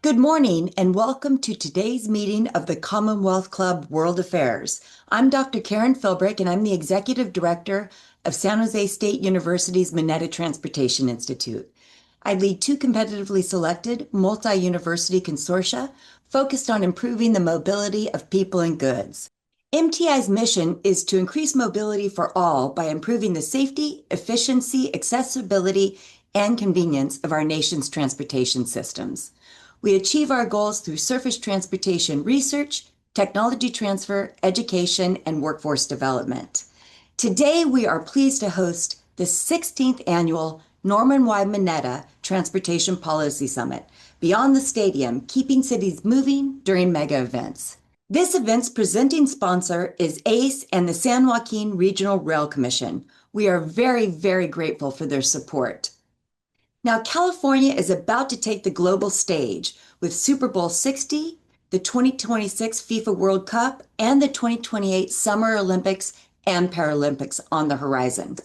Good morning and welcome to today's meeting of the Commonwealth Club World Affairs. I'm Dr. Karen Philbrick and I'm the Executive Director of San Jose State University's Mineta Transportation Institute. I lead two competitively selected multi-university consortia focused on improving the mobility of people and goods. MTI's mission is to increase mobility for all by improving the safety, efficiency, accessibility, and convenience of our nation's transportation systems. We achieve our goals through surface transportation research, technology transfer, education, and workforce development. Today, we are pleased to host the 16th annual Norman Y. Mineta Transportation Policy Summit, Beyond the Stadium, Keeping Cities Moving During Mega Events. This event's presenting sponsor is ACE and the San Joaquin Regional Rail Commission. We are very, very grateful for their support. Now, California is about to take the global stage with Super Bowl 60, the 2026 FIFA World Cup, and the 2028 Summer Olympics and Paralympics on the horizon.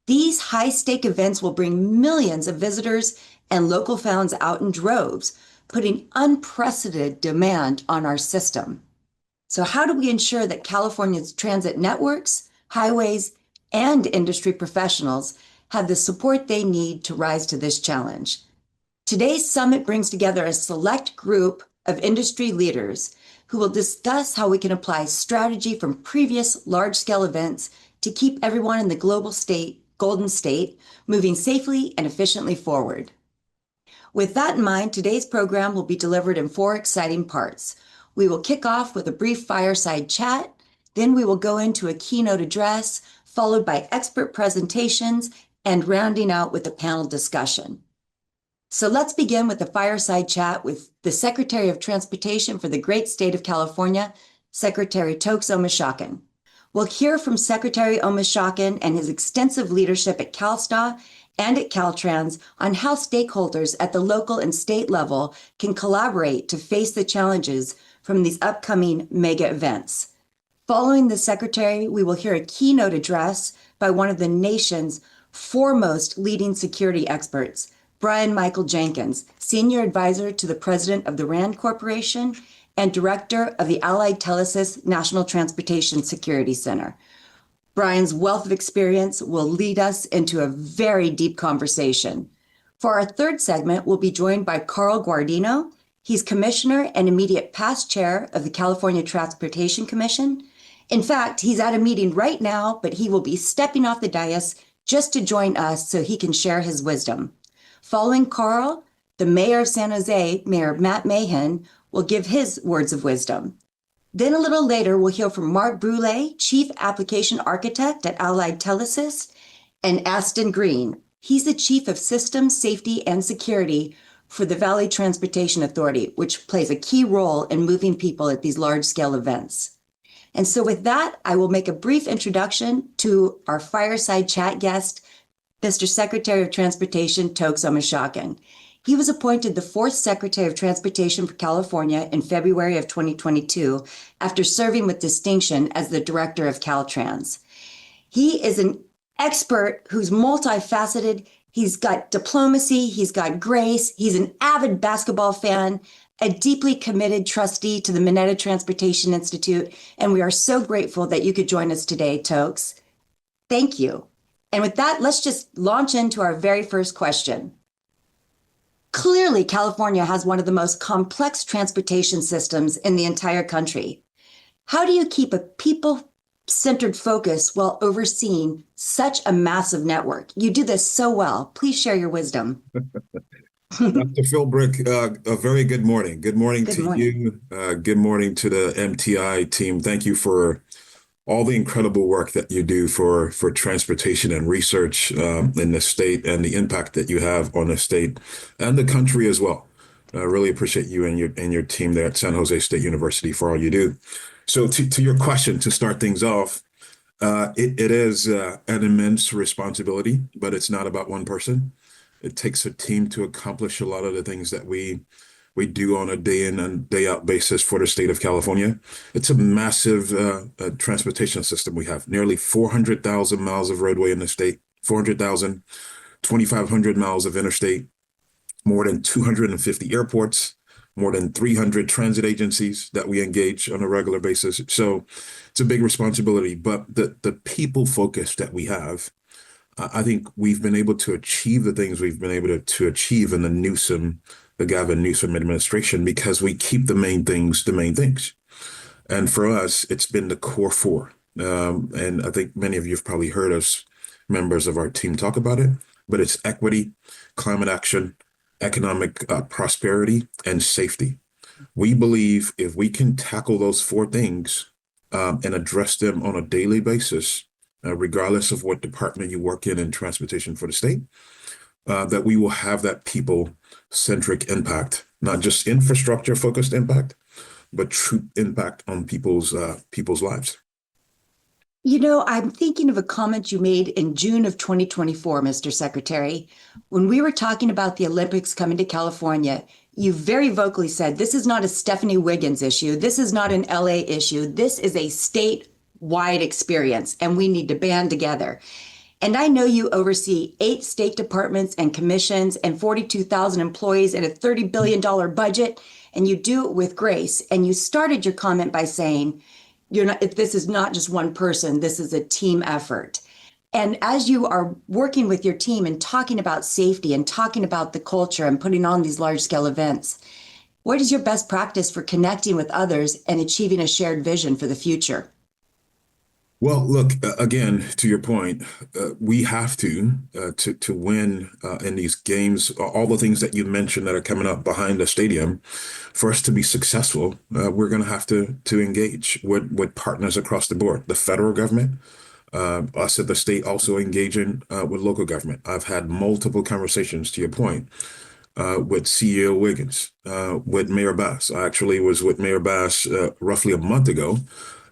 These high-stake events will bring millions of visitors and local fans out in droves, putting unprecedented demand on our system. So how do we ensure that California's transit networks, highways, and industry professionals have the support they need to rise to this challenge? Today's summit brings together a select group of industry leaders who will discuss how we can apply strategy from previous large-scale events to keep everyone in the Golden State moving safely and efficiently forward. With that in mind, today's program will be delivered in 4 exciting parts. We will kick off with a brief fireside chat, then we will go into a keynote address, followed by expert presentations, and rounding out with a panel discussion. So let's begin with the fireside chat with the Secretary of Transportation for the great state of California, Secretary Tokes Omishakin. We'll hear from Secretary Omishakin and his extensive leadership at CalSTA and at Caltrans on how stakeholders at the local and state level can collaborate to face the challenges from these upcoming mega events. Following the Secretary, we will hear a keynote address by one of the nation's foremost leading security experts, Brian Michael Jenkins, Senior Advisor to the President of the RAND Corporation and Director of the Allied Telesis National Transportation Security Center. Brian's wealth of experience will lead us into a very deep conversation. For our third segment, we'll be joined by Carl Guardino. He's Commissioner and immediate past Chair of the California Transportation Commission. In fact, he's at a meeting right now, but he will be stepping off the dais just to join us so he can share his wisdom. Following Carl, the Mayor of San Jose, Mayor Matt Mahan, will give his words of wisdom. Then a little later, we'll hear from Mark Brule, Chief Application Architect at Allied Telesis, and Aston Green. He's the Chief of Systems, Safety, and Security for the Valley Transportation Authority, which plays a key role in moving people at these large-scale events. And so with that, I will make a brief introduction to our fireside chat guest, Mr. Secretary of Transportation, Tokes Omishakin. He was appointed the 4th Secretary of Transportation for California in February of 2022 after serving with distinction as the Director of Caltrans. He is an expert who's multifaceted. He's got diplomacy, he's got grace, he's an avid basketball fan, a deeply committed trustee to the Mineta Transportation Institute, and we are so grateful that you could join us today, Tokes. Thank you. And with that, let's just launch into our very first question. Clearly, California has one of the most complex transportation systems in the entire country. How do you keep a people-centered focus while overseeing such a massive network? You do this so well. Please share your wisdom. Dr. Philbrick, a very good morning. Good morning to you. Good morning to the MTI team. Thank you for all the incredible work that you do for transportation and research in the state and the impact that you have on the state and the country as well. I really appreciate you and your team there at San Jose State University for all you do. So to your question, to start things off, it is an immense responsibility, but it's not about one person. It takes a team to accomplish a lot of the things that we do on a day in and day out basis for the state of California. It's a massive transportation system. We have nearly 400,000 miles of roadway in the state, 400,000, 2,500 miles of interstate, more than 250 airports, more than 300 transit agencies that we engage on a regular basis. So it's a big responsibility, but the people focus that we have, I think we've been able to achieve the things we've been able to achieve in the Gavin Newsom administration because we keep the main things the main things. And for us, it's been the core four. And I think many of you have probably heard us, members of our team, talk about it, but it's equity, climate action, economic prosperity, and safety. We believe if we can tackle those four things and address them on a daily basis, regardless of what department you work in transportation for the state, that we will have that people-centric impact, not just infrastructure-focused impact, but true impact on people's lives. You know, I'm thinking of a comment you made in June of 2024, Mr. Secretary. When we were talking about the Olympics coming to California, you very vocally said, this is not a Stephanie Wiggins issue. This is not an LA issue. This is a statewide experience, and we need to band together. And I know you oversee 8 state departments and commissions and 42,000 employees and a $30 billion budget, and you do it with grace. And you started your comment by saying, this is not just one person, this is a team effort. And as you are working with your team and talking about safety and talking about the culture and putting on these large scale events, what is your best practice for connecting with others and achieving a shared vision for the future? Well, look, again, to your point, we have to win in these games, all the things that you mentioned that are coming up behind the stadium. For us to be successful, we're going to have to engage with partners across the board, the federal government, us at the state also engaging with local government. I've had multiple conversations, to your point, with CEO Wiggins, with Mayor Bass. I actually was with Mayor Bass roughly a month ago,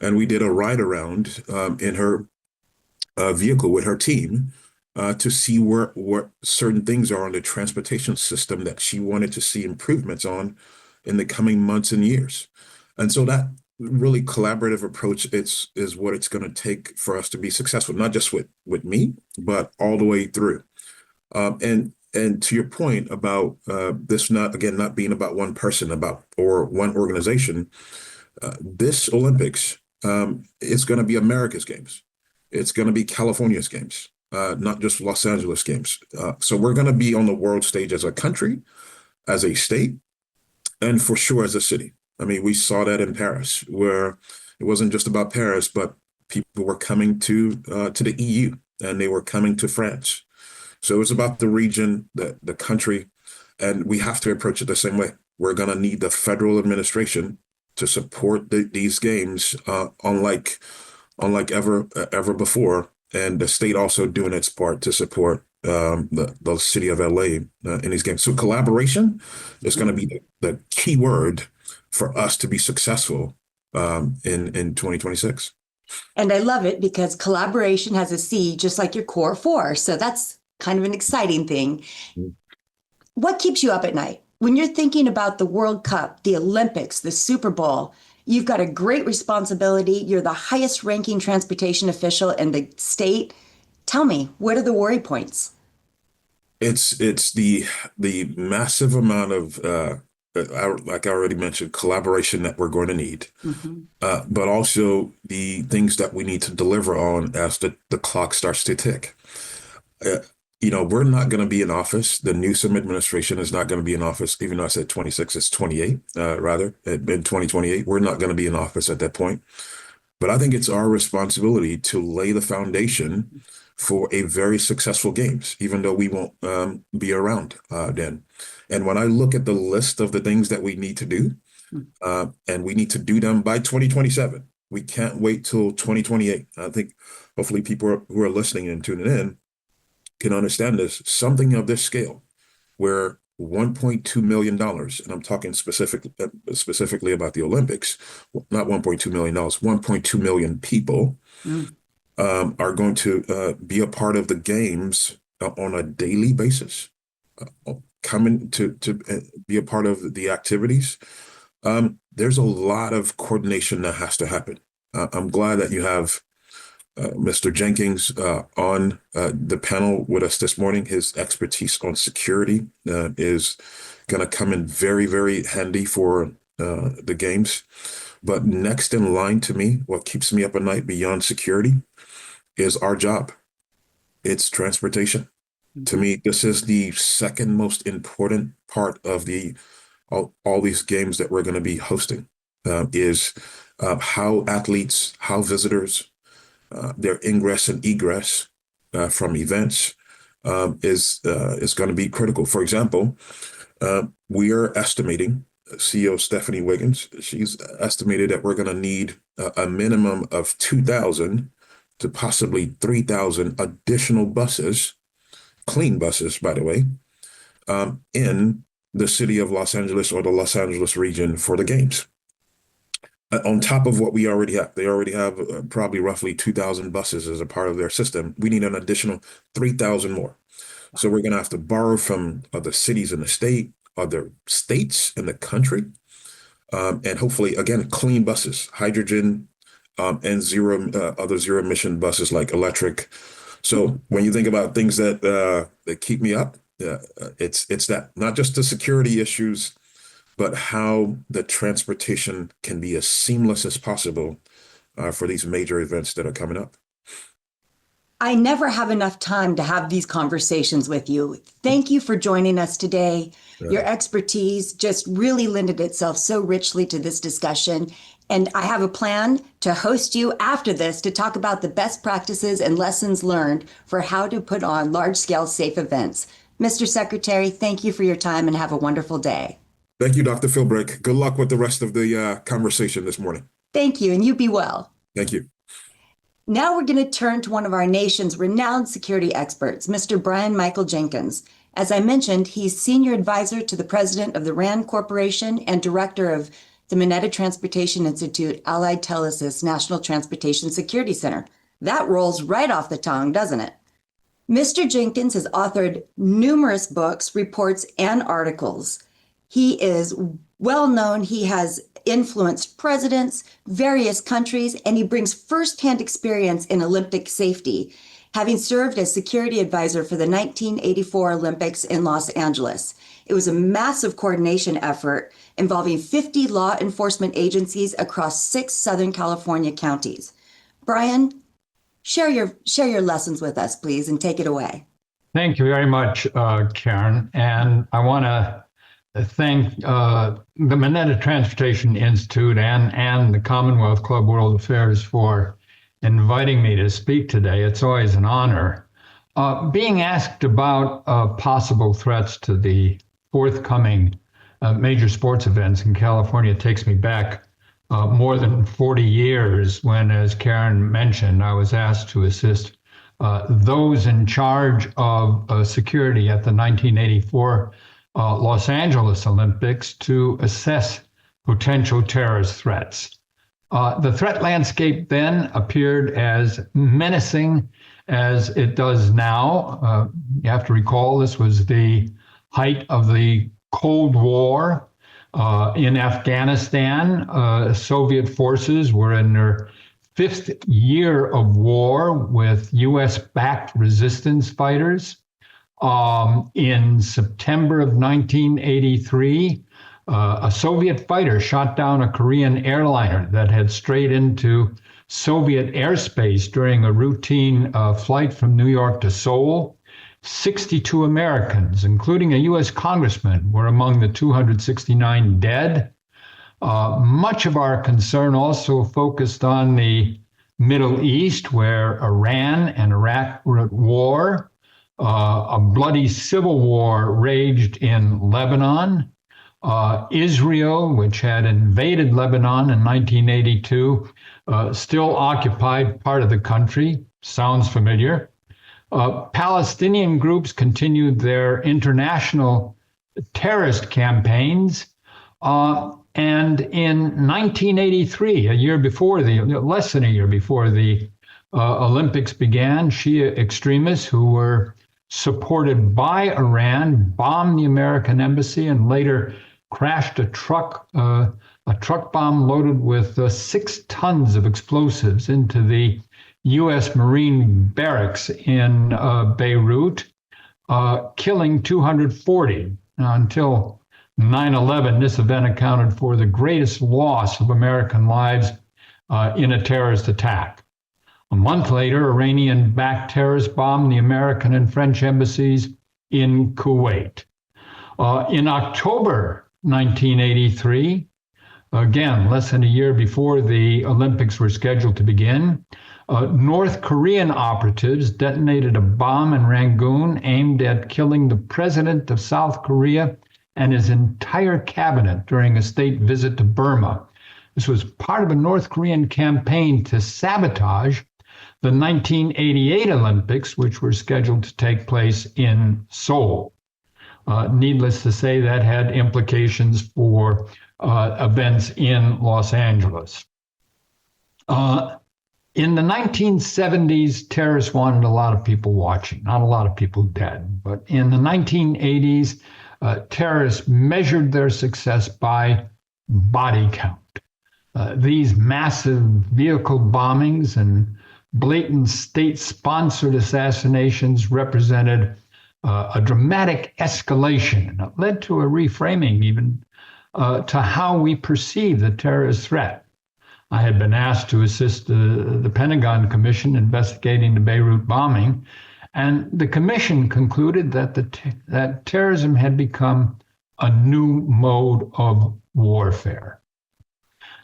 and we did a ride around in her vehicle with her team to see what certain things are on the transportation system that she wanted to see improvements on in the coming months and years. And so that really collaborative approach is what it's going to take for us to be successful, not just with me, but all the way through. And to your point about this not being about one person or one organization, this Olympics is going to be America's games. It's going to be California's games, not just Los Angeles games. So we're going to be on the world stage as a country, as a state, and for sure as a city. I mean, we saw that in Paris, where it wasn't just about Paris, but people were coming to the EU, and they were coming to France. So it's about the region, the country, and we have to approach it the same way. We're going to need the federal administration to support these games, unlike ever before, and the state also doing its part to support the city of LA in these games. So collaboration is going to be the key word for us to be successful in 2026. And I love it because collaboration has a C, just like your core four. So that's kind of an exciting thing. Mm-hmm. What keeps you up at night? When you're thinking about the World Cup, the Olympics, the Super Bowl, you've got a great responsibility. You're the highest ranking transportation official in the state. Tell me, what are the worry points? It's the massive amount of, like I already mentioned, collaboration that we're going to need, but also the things that we need to deliver on as the clock starts to tick. We're not going to be in office. The Newsom administration is not going to be in office, even though I said 26, it's 28, rather, in 2028. We're not going to be in office at that point. But I think it's our responsibility to lay the foundation for a very successful games, even though we won't be around then. And when I look at the list of the things that we need to do, and we need to do them by 2027, we can't wait till 2028. I think hopefully people who are listening and tuning in can understand this, something of this scale, where $1.2 million, and I'm talking specifically about the Olympics, not $1.2 million, 1.2 million people are going to be a part of the games on a daily basis, coming to be a part of the activities. There's a lot of coordination that has to happen. I'm glad that you have Mr. Jenkins on the panel with us this morning. His expertise on security is going to come in very, very handy for the games. But next in line to me, what keeps me up at night beyond security is our job. It's transportation. To me, this is the second most important part of all these games that we're going to be hosting, is how athletes, how visitors, their ingress and egress from events is going to be critical. For example, we are estimating, CEO Stephanie Wiggins, she's estimated that we're going to need a minimum of 2,000 to possibly 3,000 additional buses, clean buses, by the way, in the city of Los Angeles or the Los Angeles region for the games. On top of what we already have, they already have probably roughly 2,000 buses as a part of their system. We need an additional 3,000 more. So we're going to have to borrow from other cities in the state, other states in the country, and hopefully, again, clean buses, hydrogen, and other zero emission buses like electric. So when you think about things that keep me up, it's that, not just the security issues, but how the transportation can be as seamless as possible for these major events that are coming up. I never have enough time to have these conversations with you. Thank you for joining us today. Your expertise just really lended itself so richly to this discussion. And I have a plan to host you after this to talk about the best practices and lessons learned for how to put on large-scale safe events. Mr. Secretary, thank you for your time and have a wonderful day. Thank you, Dr. Philbrick. Good luck with the rest of the conversation this morning. Thank you, and you be well. Thank you. Now we're going to turn to one of our nation's renowned security experts, Mr. Brian Michael Jenkins. As I mentioned, he's senior advisor to the president of the RAND Corporation and director of the Mineta Transportation Institute Allied Telesis National Transportation Security Center. That rolls right off the tongue, doesn't it? Mr. Jenkins has authored numerous books, reports, and articles. He is well known. He has influenced presidents, various countries, and he brings firsthand experience in Olympic safety, having served as security advisor for the 1984 Olympics in Los Angeles. It was a massive coordination effort involving 50 law enforcement agencies across 6 Southern California counties. Brian, share your lessons with us, please, and take it away. Thank you very much, Karen. And I want to thank the Mineta Transportation Institute and the Commonwealth Club World Affairs for inviting me to speak today. It's always an honor. Being asked about possible threats to the forthcoming major sports events in California takes me back more than 40 years when, as Karen mentioned, I was asked to assist those in charge of security at the 1984 Los Angeles Olympics to assess potential terrorist threats. The threat landscape then appeared as menacing as it does now. You have to recall this was the height of the Cold War in Afghanistan. Soviet forces were in their 5th year of war with US-backed resistance fighters. In September of 1983, a Soviet fighter shot down a Korean airliner that had strayed into Soviet airspace during a routine flight from New York to Seoul. 62 Americans, including a U.S. congressman, were among the 269 dead. Much of our concern also focused on the Middle East, where Iran and Iraq were at war. A bloody civil war raged in Lebanon. Israel, which had invaded Lebanon in 1982, still occupied part of the country. Sounds familiar. Palestinian groups continued their international terrorist campaigns. And in 1983, less than a year before the Olympics began, Shia extremists who were supported by Iran bombed the American embassy and later crashed a truck bomb loaded with 6 tons of explosives into the U.S. Marine barracks in Beirut, killing 240. Now, until 9/11, this event accounted for the greatest loss of American lives in a terrorist attack. A month later, Iranian-backed terrorists bombed the American and French embassies in Kuwait. In October 1983, again, less than a year before the Olympics were scheduled to begin, North Korean operatives detonated a bomb in Rangoon aimed at killing the president of South Korea and his entire cabinet during a state visit to Burma. This was part of a North Korean campaign to sabotage the 1988 Olympics, which were scheduled to take place in Seoul. Needless to say, that had implications for events in Los Angeles. In the 1970s, terrorists wanted a lot of people watching, not a lot of people dead. But in the 1980s, terrorists measured their success by body count. These massive vehicle bombings and blatant state-sponsored assassinations represented a dramatic escalation, and it led to a reframing even to how we perceive the terrorist threat. I had been asked to assist the Pentagon Commission investigating the Beirut bombing, and the commission concluded that that terrorism had become a new mode of warfare.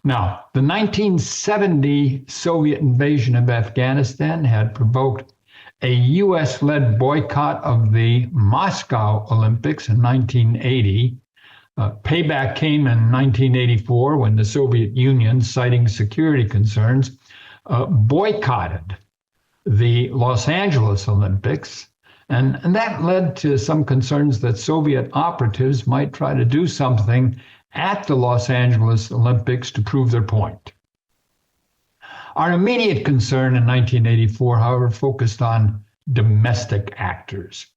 Now, the 1970 Soviet invasion of Afghanistan had provoked a US-led boycott of the Moscow Olympics in 1980. Payback came in 1984 when the Soviet Union, citing security concerns, boycotted the Los Angeles Olympics. And that led to some concerns that Soviet operatives might try to do something at the Los Angeles Olympics to prove their point. Our immediate concern in 1984, however, focused on domestic actors.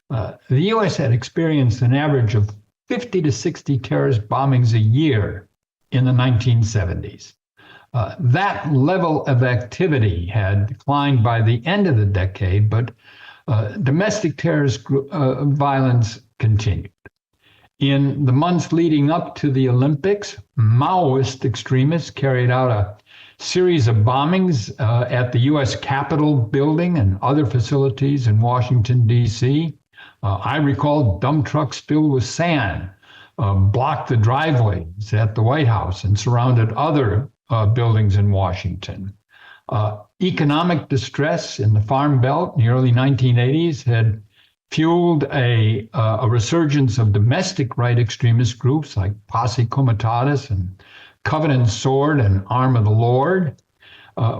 The U.S. had experienced an average of 50 to 60 terrorist bombings a year in the 1970s. That level of activity had declined by the end of the decade, but domestic terrorist violence continued. In the months leading up to the Olympics, Maoist extremists carried out a series of bombings at the U.S. Capitol building and other facilities in Washington, D.C. I recall dump trucks filled with sand blocked the driveways at the White House and surrounded other buildings in Washington. Economic distress in the Farm Belt in the early 1980s had fueled a resurgence of domestic right extremist groups like Posse Comitatus and Covenant Sword and Arm of the Lord.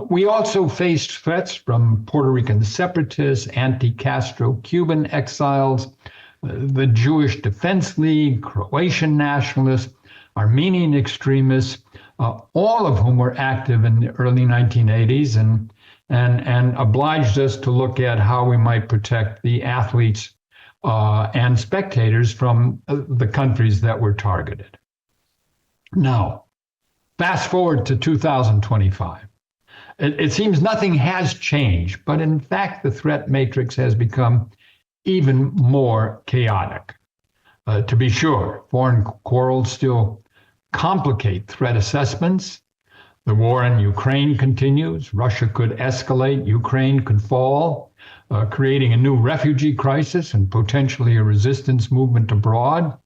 We also faced threats from Puerto Rican separatists, anti-Castro Cuban exiles, the Jewish Defense League, Croatian nationalists, Armenian extremists, all of whom were active in the early 1980s and obliged us to look at how we might protect the athletes and spectators from the countries that were targeted. Now, fast forward to 2025. It seems nothing has changed, but in fact, the threat matrix has become even more chaotic. To be sure, foreign quarrels still complicate threat assessments. The war in Ukraine continues. Russia could escalate. Ukraine could fall, creating a new refugee crisis and potentially a resistance movement abroad.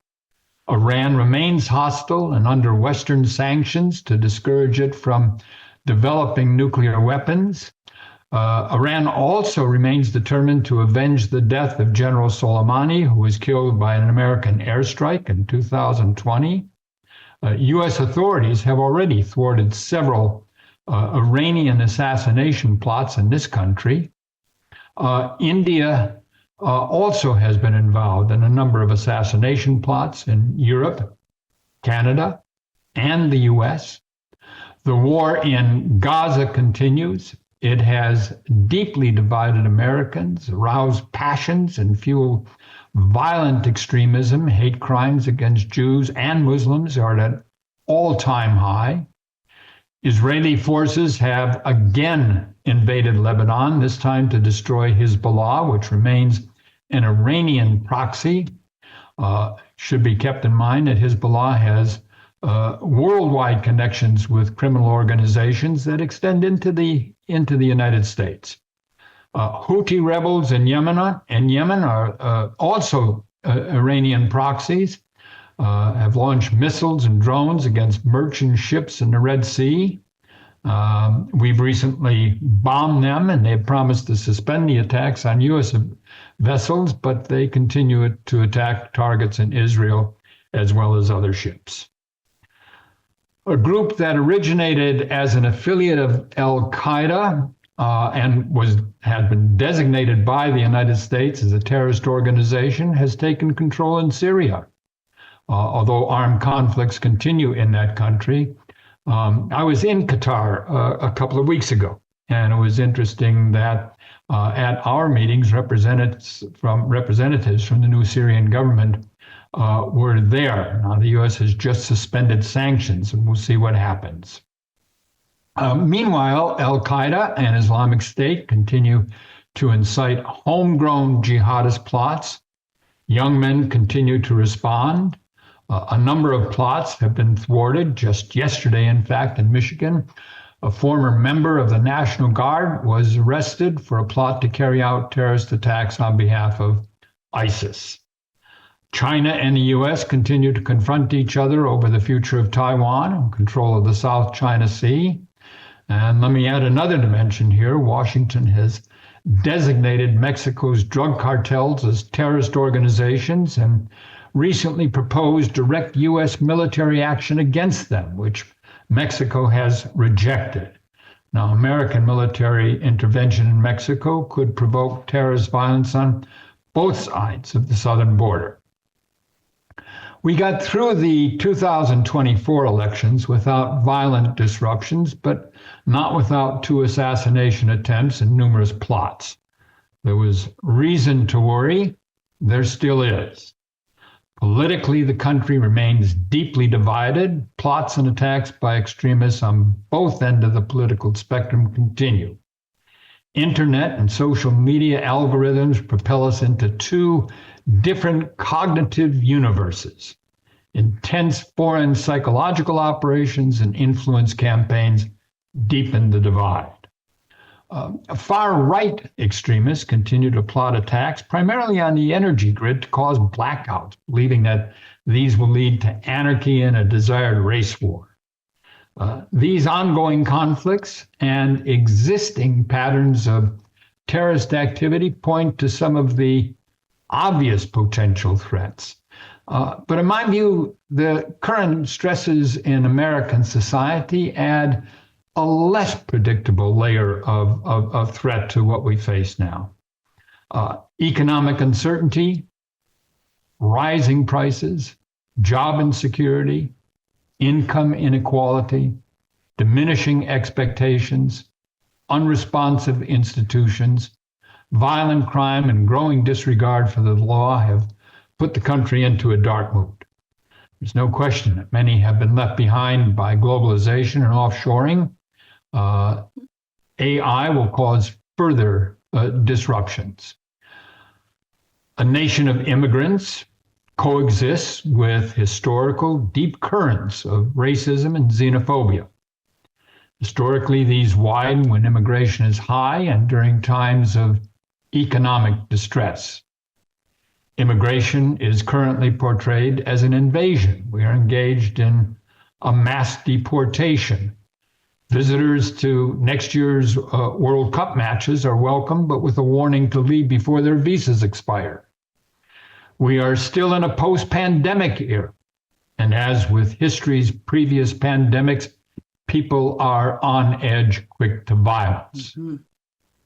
Iran remains hostile and under Western sanctions to discourage it from developing nuclear weapons. Iran also remains determined to avenge the death of General Soleimani, who was killed by an American airstrike in 2020. U.S. authorities have already thwarted several Iranian assassination plots in this country. India also has been involved in a number of assassination plots in Europe, Canada, and the U.S. The war in Gaza continues. It has deeply divided Americans, aroused passions, and fueled violent extremism. Hate crimes against Jews and Muslims are at an all-time high. Israeli forces have again invaded Lebanon, this time to destroy Hezbollah, which remains an Iranian proxy. Should be kept in mind that Hezbollah has worldwide connections with criminal organizations that extend into the United States. Houthi rebels in Yemen are also Iranian proxies, have launched missiles and drones against merchant ships in the Red Sea. We've recently bombed them, and they've promised to suspend the attacks on U.S. vessels, but they continue to attack targets in Israel as well as other ships. A group that originated as an affiliate of Al-Qaeda and had been designated by the United States as a terrorist organization has taken control in Syria. Although armed conflicts continue in that country. I was in Qatar a couple of weeks ago, and it was interesting that at our meetings, representatives from the new Syrian government were there. Now, the U.S. has just suspended sanctions, and we'll see what happens. Meanwhile, Al-Qaeda and Islamic State continue to incite homegrown jihadist plots. Young men continue to respond. A number of plots have been thwarted. Just yesterday, in fact, in Michigan, a former member of the National Guard was arrested for a plot to carry out terrorist attacks on behalf of ISIS. China and the U.S. continue to confront each other over the future of Taiwan and control of the South China Sea. And let me add another dimension here. Washington has designated Mexico's drug cartels as terrorist organizations and recently proposed direct U.S. military action against them, which Mexico has rejected. Now, American military intervention in Mexico could provoke terrorist violence on both sides of the southern border. We got through the 2024 elections without violent disruptions, but not without 2 assassination attempts and numerous plots. There was reason to worry. There still is. Politically, the country remains deeply divided. Plots and attacks by extremists on both ends of the political spectrum continue. Internet and social media algorithms propel us into 2 different cognitive universes. Intense foreign psychological operations and influence campaigns deepen the divide. Far-right extremists continue to plot attacks primarily on the energy grid to cause blackouts, believing that these will lead to anarchy and a desired race war. These ongoing conflicts and existing patterns of terrorist activity point to some of the obvious potential threats. But in my view, the current stresses in American society add a less predictable layer of threat to what we face now. Economic uncertainty, rising prices, job insecurity, income inequality, diminishing expectations, unresponsive institutions, violent crime, and growing disregard for the law have put the country into a dark mood. There's no question that many have been left behind by globalization and offshoring. AI will cause further disruptions. A nation of immigrants coexists with historical deep currents of racism and xenophobia. Historically, these widen when immigration is high and during times of economic distress. Immigration is currently portrayed as an invasion. We are engaged in a mass deportation. Visitors to next year's World Cup matches are welcome, but with a warning to leave before their visas expire. We are still in a post-pandemic era, and as with history's previous pandemics, people are on edge, quick to violence. Mm-hmm.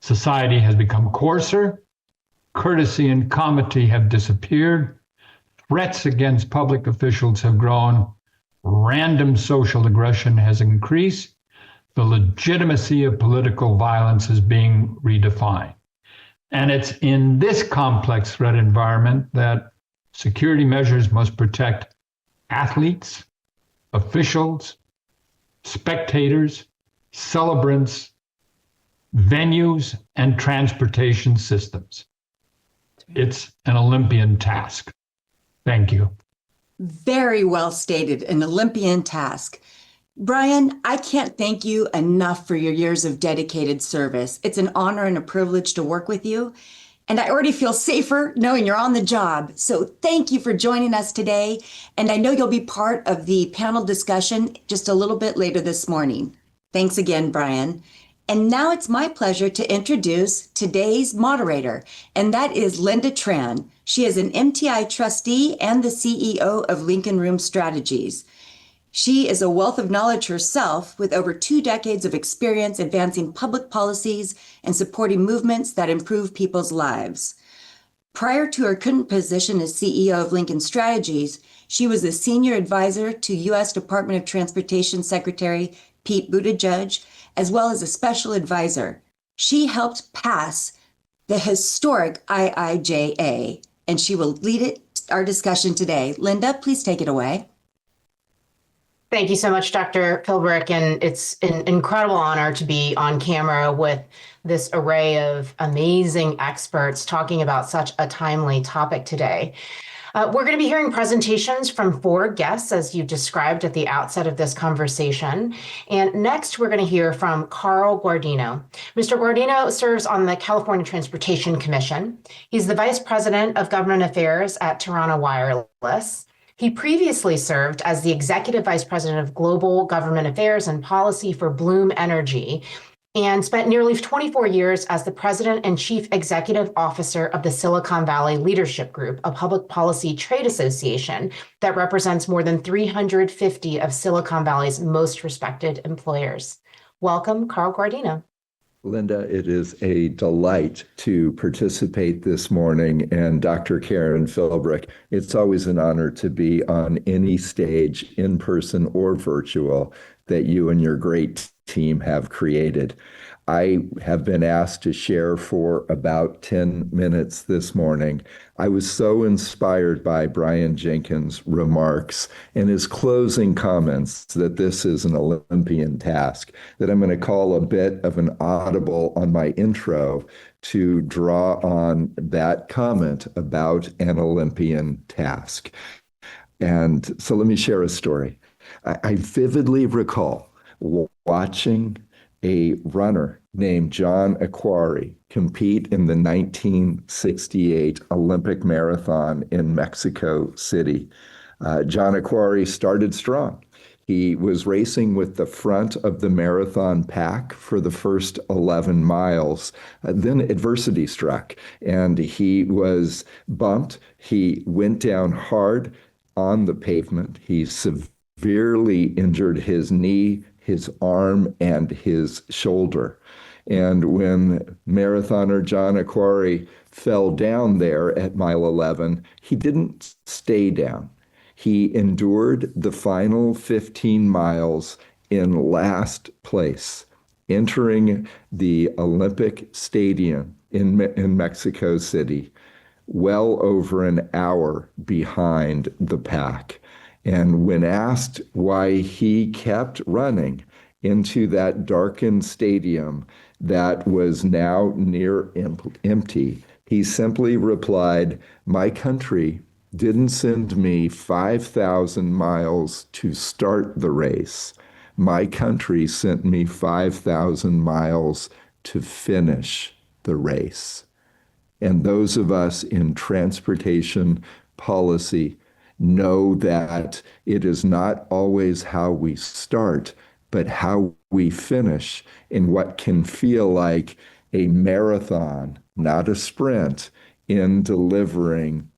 Society has become coarser, courtesy and comity have disappeared, threats against public officials have grown, random social aggression has increased, the legitimacy of political violence is being redefined. And it's in this complex threat environment that security measures must protect athletes, officials, spectators, celebrants, venues, and transportation systems. It's an Olympian task. Thank you. Very well stated, an Olympian task. Brian, I can't thank you enough for your years of dedicated service. It's an honor and a privilege to work with you. And I already feel safer knowing you're on the job. So thank you for joining us today. And I know you'll be part of the panel discussion just a little bit later this morning. Thanks again, Brian. And now it's my pleasure to introduce today's moderator, and that is Linda Tran. She is an MTI trustee and the CEO of Lincoln Room Strategies. She is a wealth of knowledge herself with over 2 decades of experience advancing public policies and supporting movements that improve people's lives. Prior to her current position as CEO of Lincoln Strategies, she was a senior advisor to U.S. Department of Transportation Secretary Pete Buttigieg, as well as a special advisor. She helped pass the historic IIJA, and she will lead our discussion today. Linda, please take it away. Thank you so much, Dr. Philbrick, and it's an incredible honor to be on camera with this array of amazing experts talking about such a timely topic today. We're going to be hearing presentations from 4 guests, as you described at the outset of this conversation. And next, we're going to hear from Carl Guardino. Mr. Guardino serves on the California Transportation Commission. He's the Vice President of Government Affairs at Toronto Wireless. He previously served as the Executive Vice President of Global Government Affairs and Policy for Bloom Energy, and spent nearly 24 years as the President and Chief Executive Officer of the Silicon Valley Leadership Group, a public policy trade association that represents more than 350 of Silicon Valley's most respected employers. Welcome, Carl Guardino. Linda, it is a delight to participate this morning. And Dr. Karen Philbrick, it's always an honor to be on any stage, in person or virtual, that you and your great team have created. I have been asked to share for about 10 minutes this morning. I was so inspired by Brian Jenkins' remarks and his closing comments that this is an Olympian task that I'm going to call a bit of an audible on my intro to draw on that comment about an Olympian task. And so let me share a story. I vividly recall watching a runner named John Akhwari compete in the 1968 Olympic Marathon in Mexico City. John Akhwari started strong. He was racing with the front of the marathon pack for the first 11 miles. Then adversity struck, and he was bumped. He went down hard on the pavement. He severely injured his knee, his arm, and his shoulder. And when marathoner John Akhwari fell down there at mile 11, he didn't stay down. He endured the final 15 miles in last place, entering the Olympic Stadium in Mexico City, well over an hour behind the pack. And when asked why he kept running into that darkened stadium that was now near empty, he simply replied, "My country didn't send me 5,000 miles to start the race. My country sent me 5,000 miles to finish the race." And those of us in transportation policy know that it is not always how we start, but how we finish in what can feel like a marathon, not a sprint, in delivering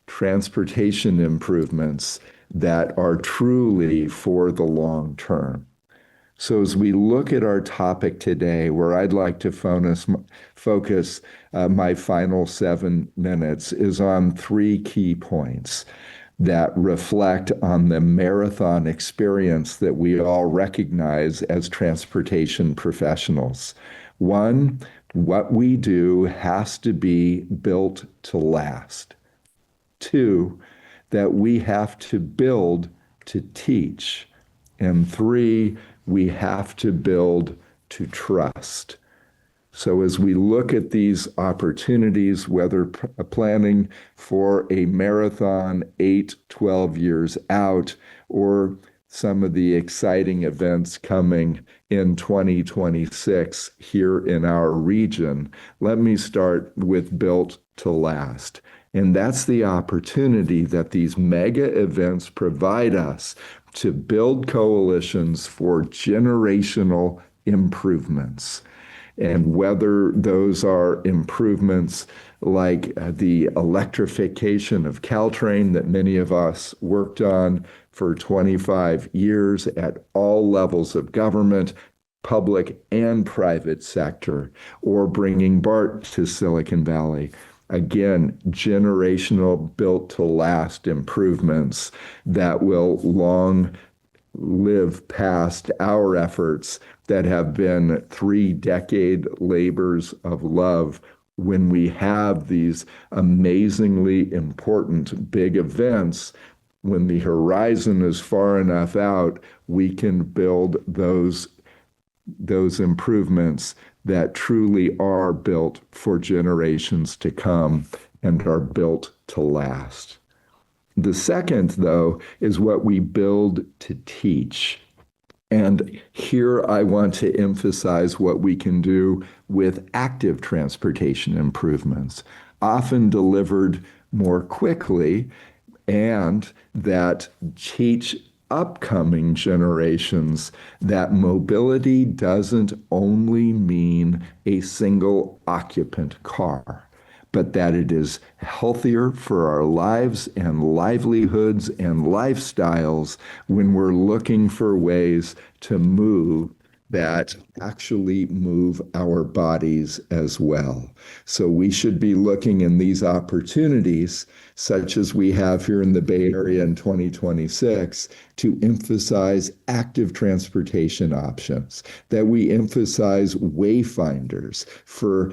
transportation improvements that are truly for the long term. So as we look at our topic today, where I'd like to focus my final 7 minutes is on 3 key points that reflect on the marathon experience that we all recognize as transportation professionals. 1, what we do has to be built to last. 2, that we have to build to teach. And 3, we have to build to trust. So as we look at these opportunities, whether planning for a marathon 8, 12 years out, or some of the exciting events coming in 2026 here in our region, let me start with Built to Last. And that's the opportunity that these mega events provide us to build coalitions for generational improvements. And whether those are improvements like the electrification of Caltrain that many of us worked on for 25 years at all levels of government, public and private sector, or bringing BART to Silicon Valley. Again, generational built to last improvements that will long live past our efforts that have been 3-decade labors of love when we have these amazingly important big events. When the horizon is far enough out, we can build those improvements that truly are built for generations to come and are built to last. The second, though, is what we build to teach. And here I want to emphasize what we can do with active transportation improvements, often delivered more quickly, and that teach upcoming generations that mobility doesn't only mean a single occupant car, but that it is healthier for our lives and livelihoods and lifestyles when we're looking for ways to move that actually move our bodies as well. So we should be looking in these opportunities, such as we have here in the Bay Area in 2026, to emphasize active transportation options, that we emphasize wayfinders for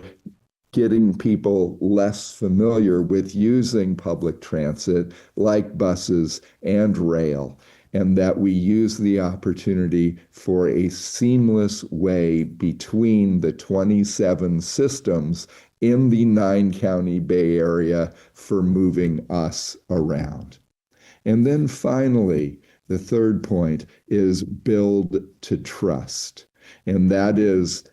getting people less familiar with using public transit like buses and rail, and that we use the opportunity for a seamless way between the 27 systems in the 9-county Bay Area for moving us around. And then finally, the third point is build to trust. And that is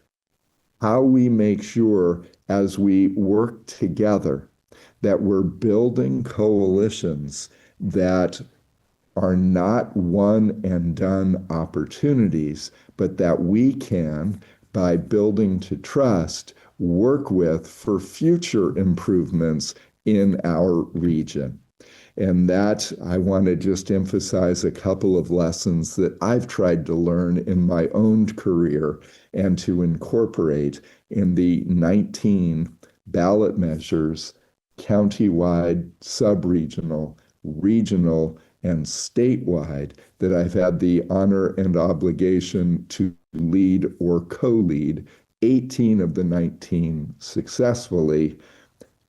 how we make sure as we work together that we're building coalitions that are not one and done opportunities, but that we can, by building to trust, work with for future improvements in our region. And that I want to just emphasize a couple of lessons that I've tried to learn in my own career and to incorporate in the 19 ballot measures, countywide, sub-regional, regional, and statewide that I've had the honor and obligation to lead or co-lead 18 of the 19 successfully,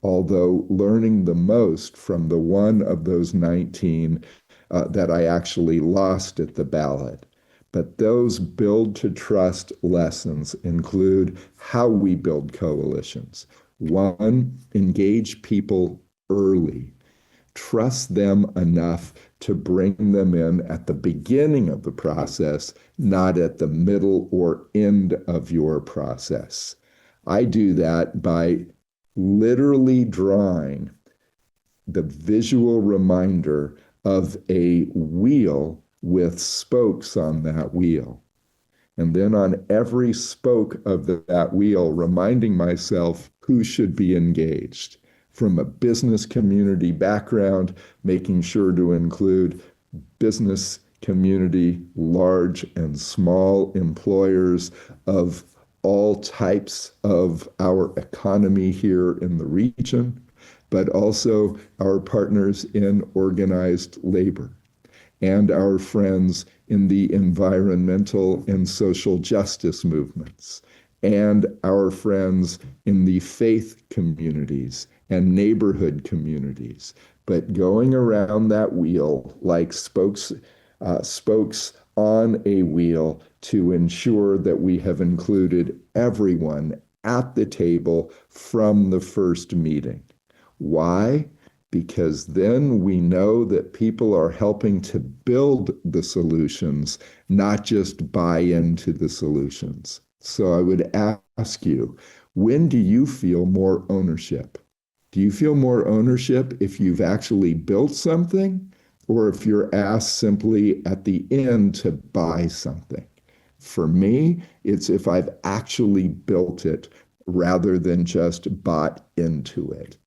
although learning the most from the one of those 19 that I actually lost at the ballot. But those build to trust lessons include how we build coalitions. 1, engage people early. Trust them enough to bring them in at the beginning of the process, not at the middle or end of your process. I do that by literally drawing the visual reminder of a wheel with spokes on that wheel. And then on every spoke of that wheel, reminding myself who should be engaged. From a business community background, making sure to include business community, large and small employers of all types of our economy here in the region, but also our partners in organized labor and our friends in the environmental and social justice movements, and our friends in the faith communities and neighborhood communities. But going around that wheel like spokes on a wheel to ensure that we have included everyone at the table from the first meeting. Why? Because then we know that people are helping to build the solutions, not just buy into the solutions. So I would ask you, when do you feel more ownership? Do you feel more ownership if you've actually built something, or if you're asked simply at the end to buy something? For me, it's if I've actually built it rather than just bought into it.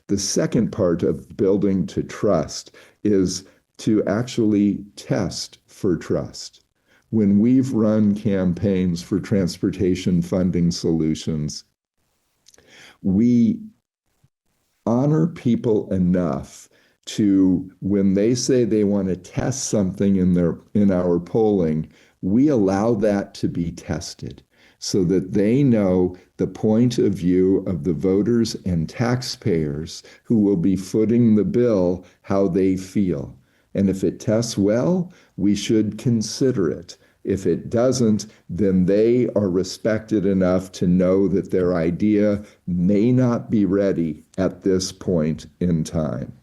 The second part of building to trust is to actually test for trust. When we've run campaigns for transportation funding solutions, we honor people enough to, when they say they want to test something in our polling, we allow that to be tested so that they know the point of view of the voters and taxpayers who will be footing the bill, how they feel. And if it tests well, we should consider it. If it doesn't, then they are respected enough to know that their idea may not be ready at this point in time.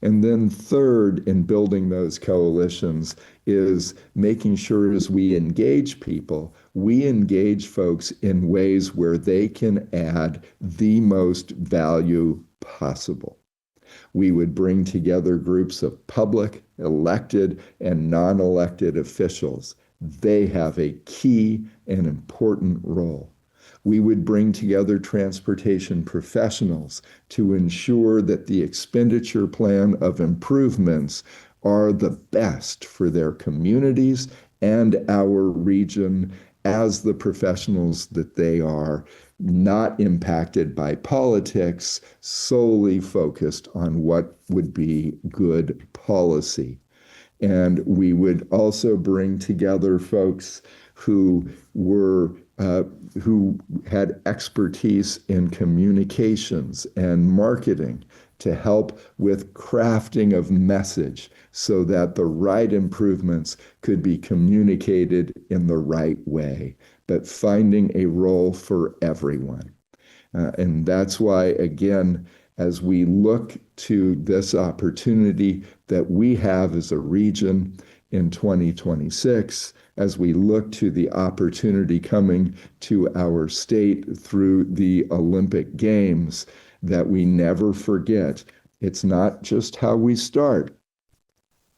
And then third, in building those coalitions, is making sure as we engage people, we engage folks in ways where they can add the most value possible. We would bring together groups of public, elected, and non-elected officials. They have a key and important role. We would bring together transportation professionals to ensure that the expenditure plan of improvements are the best for their communities and our region as the professionals that they are, not impacted by politics, solely focused on what would be good policy. And we would also bring together folks who had expertise in communications and marketing to help with crafting of message so that the right improvements could be communicated in the right way, but finding a role for everyone. And that's why, again, as we look to this opportunity that we have as a region in 2026, as we look to the opportunity coming to our state through the Olympic Games, that we never forget, it's not just how we start,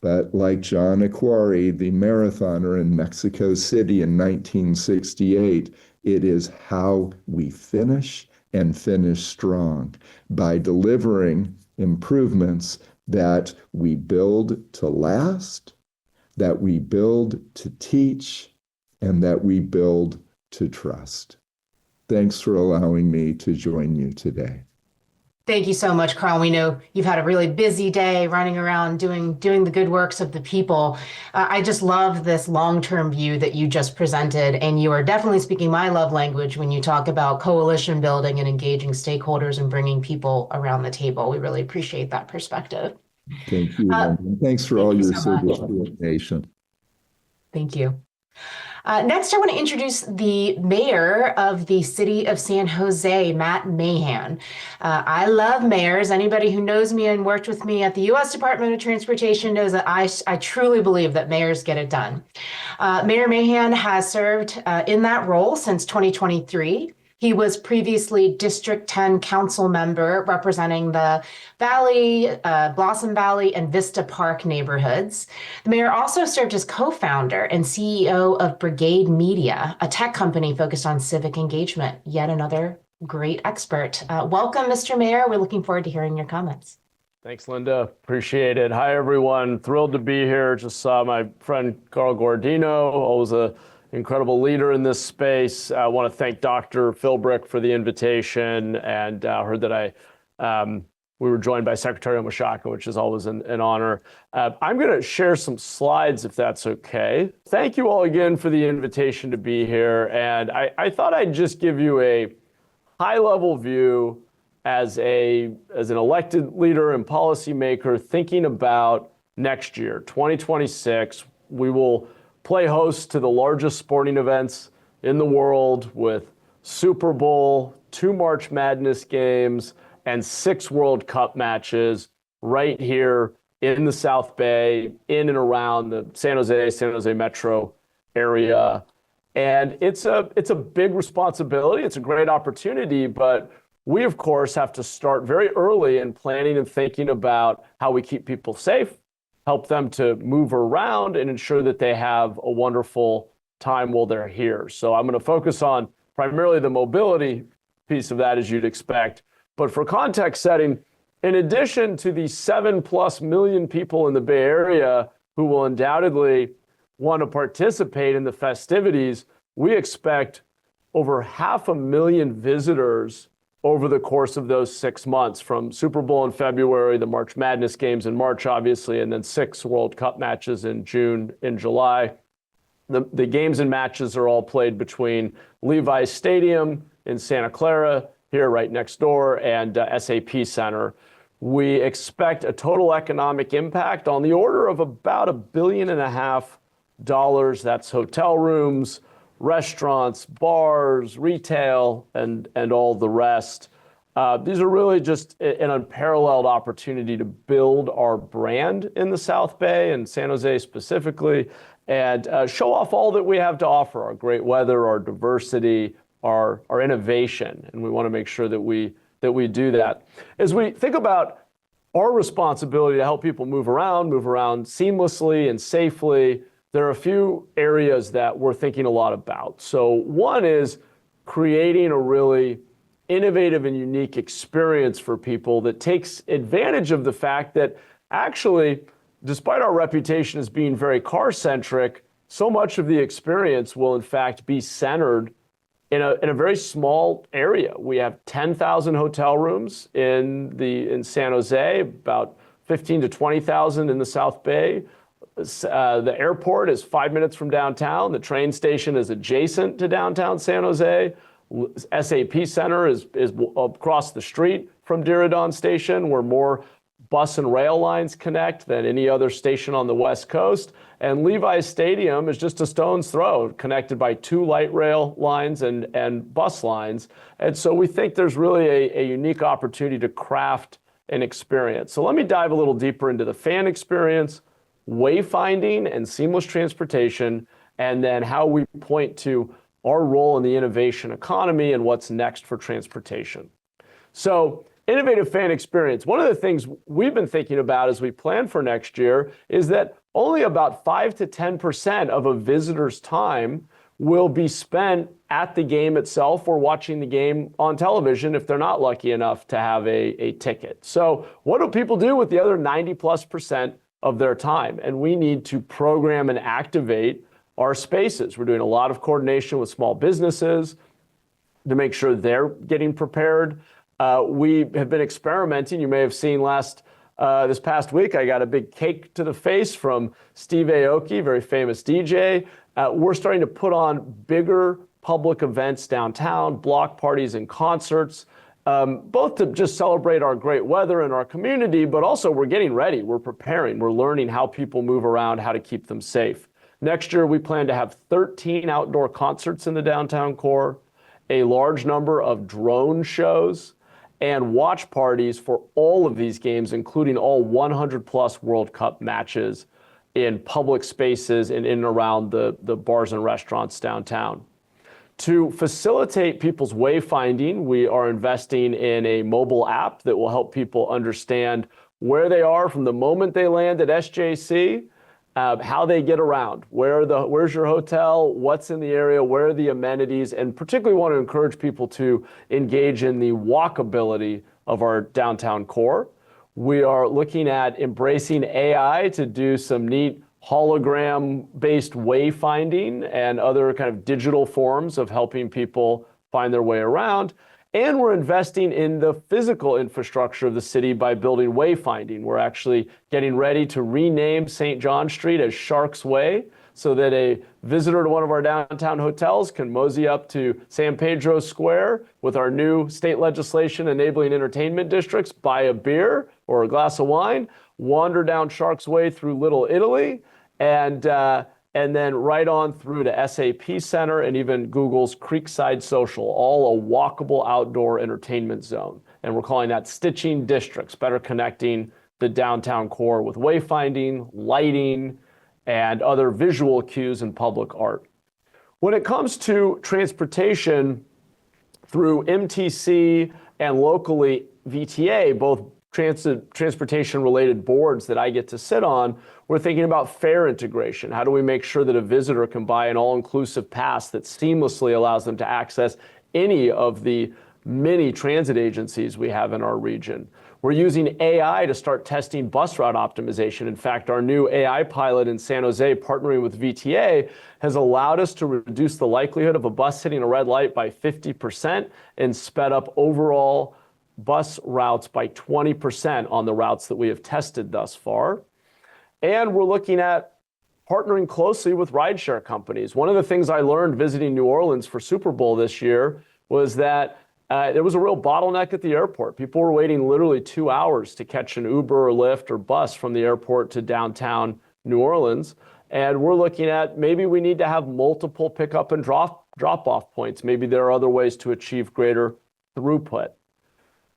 but like John Akhwari, the marathoner in Mexico City in 1968, it is how we finish and finish strong by delivering improvements that we build to last, that we build to teach, and that we build to trust. Thanks for allowing me to join you today. Thank you so much, Carl. We know you've had a really busy day running around doing the good works of the people. I just love this long-term view that you just presented, and you are definitely speaking my love language when you talk about coalition building and engaging stakeholders and bringing people around the table. We really appreciate that perspective. Thank you. Thanks for all your service to the nation. Thank you. Next, I want to introduce the mayor of the city of San Jose, Matt Mahan. I love mayors. Anybody who knows me and worked with me at the U.S. Department of Transportation knows that I truly believe that mayors get it done. Mayor Mahan has served in that role since 2023. He was previously District 10 council member representing the Valley, Blossom Valley, and Vista Park neighborhoods. The mayor also served as co-founder and CEO of Brigade Media, a tech company focused on civic engagement. Yet another great expert. Welcome, Mr. Mayor. We're looking forward to hearing your comments. Thanks, Linda. Appreciate it. Hi, everyone. Thrilled to be here. Just saw my friend Carl Guardino, always a incredible leader in this space. I want to thank Dr. Philbrick for the invitation, and heard that we were joined by Secretary Omoshaka, which is always an honor. I'm going to share some slides, if that's okay. Thank you all again for the invitation to be here, and I thought I'd just give you a high-level view as an elected leader and policymaker thinking about next year, 2026. We will play host to the largest sporting events in the world with Super Bowl, 2 March Madness games, and 6 World Cup matches right here in the South Bay, in and around the San Jose metro area. And it's a big responsibility. It's a great opportunity, but we, of course, have to start very early in planning and thinking about how we keep people safe, help them to move around, and ensure that they have a wonderful time while they're here. So I'm going to focus on primarily the mobility piece of that, as you'd expect. But for context setting, in addition to the 7+ million people in the Bay Area who will undoubtedly want to participate in the festivities, we expect over 500,000 visitors over the course of those 6 months, from Super Bowl in February, the March Madness games in March, obviously, and then 6 World Cup matches in June and July. The games and matches are all played between Levi's Stadium in Santa Clara, here right next door, and SAP Center. We expect a total economic impact on the order of about $1.5 billion. That's hotel rooms, restaurants, bars, retail, and all the rest. These are really just an unparalleled opportunity to build our brand in the South Bay and San Jose specifically, and show off all that we have to offer, our great weather, our diversity, our innovation. And we want to make sure that we do that. As we think about our responsibility to help people move around seamlessly and safely, there are a few areas that we're thinking a lot about. So one is creating a really innovative and unique experience for people that takes advantage of the fact that actually, despite our reputation as being very car-centric, so much of the experience will in fact be centered in a very small area. We have 10,000 hotel rooms in San Jose, about 15 to 20,000 in the South Bay. The airport is 5 minutes from downtown. The train station is adjacent to downtown San Jose. SAP Center is across the street from Diridon Station, where more bus and rail lines connect than any other station on the West Coast. And Levi's Stadium is just a stone's throw, connected by 2 light rail lines and bus lines. And so we think there's really a unique opportunity to craft an experience. So let me dive a little deeper into the fan experience, wayfinding and seamless transportation, and then how we point to our role in the innovation economy and what's next for transportation. So innovative fan experience. One of the things we've been thinking about as we plan for next year is that only about 5 to 10% of a visitor's time will be spent at the game itself or watching the game on television if they're not lucky enough to have a ticket. So what do people do with the other 90+% of their time? And we need to program and activate our spaces. We're doing a lot of coordination with small businesses to make sure they're getting prepared. We have been experimenting. You may have seen this past week, I got a big cake to the face from Steve Aoki, very famous DJ. We're starting to put on bigger public events downtown, block parties and concerts, both to just celebrate our great weather and our community, but also we're getting ready, we're preparing, we're learning how people move around, how to keep them safe. Next year, we plan to have 13 outdoor concerts in the downtown core, a large number of drone shows, and watch parties for all of these games, including all 100+ World Cup matches in public spaces and in and around the bars and restaurants downtown. To facilitate people's wayfinding, we are investing in a mobile app that will help people understand where they are from the moment they land at SJC, how they get around, where's your hotel, what's in the area, where are the amenities, and particularly want to encourage people to engage in the walkability of our downtown core. We are looking at embracing AI to do some neat hologram-based wayfinding and other kind of digital forms of helping people find their way around. And we're investing in the physical infrastructure of the city by building wayfinding. We're actually getting ready to rename St. John Street as Sharks Way so that a visitor to one of our downtown hotels can mosey up to San Pedro Square with our new state legislation enabling entertainment districts, buy a beer or a glass of wine, wander down Sharks Way through Little Italy, and and then right on through to SAP Center and even Google's Creekside Social, all a walkable outdoor entertainment zone. And we're calling that Stitching Districts, better connecting the downtown core with wayfinding, lighting, and other visual cues in public art. When it comes to transportation, through MTC and locally VTA, both transportation-related boards that I get to sit on, we're thinking about fare integration. How do we make sure that a visitor can buy an all-inclusive pass that seamlessly allows them to access any of the many transit agencies we have in our region? We're using AI to start testing bus route optimization. In fact, our new AI pilot in San Jose, partnering with VTA, has allowed us to reduce the likelihood of a bus hitting a red light by 50% and sped up overall bus routes by 20% on the routes that we have tested thus far. And we're looking at partnering closely with rideshare companies. One of the things I learned visiting New Orleans for Super Bowl this year was that there was a real bottleneck at the airport. People were waiting literally 2 hours to catch an Uber or Lyft or bus from the airport to downtown New Orleans. And we're looking at maybe we need to have multiple pickup and drop-off points. Maybe there are other ways to achieve greater throughput.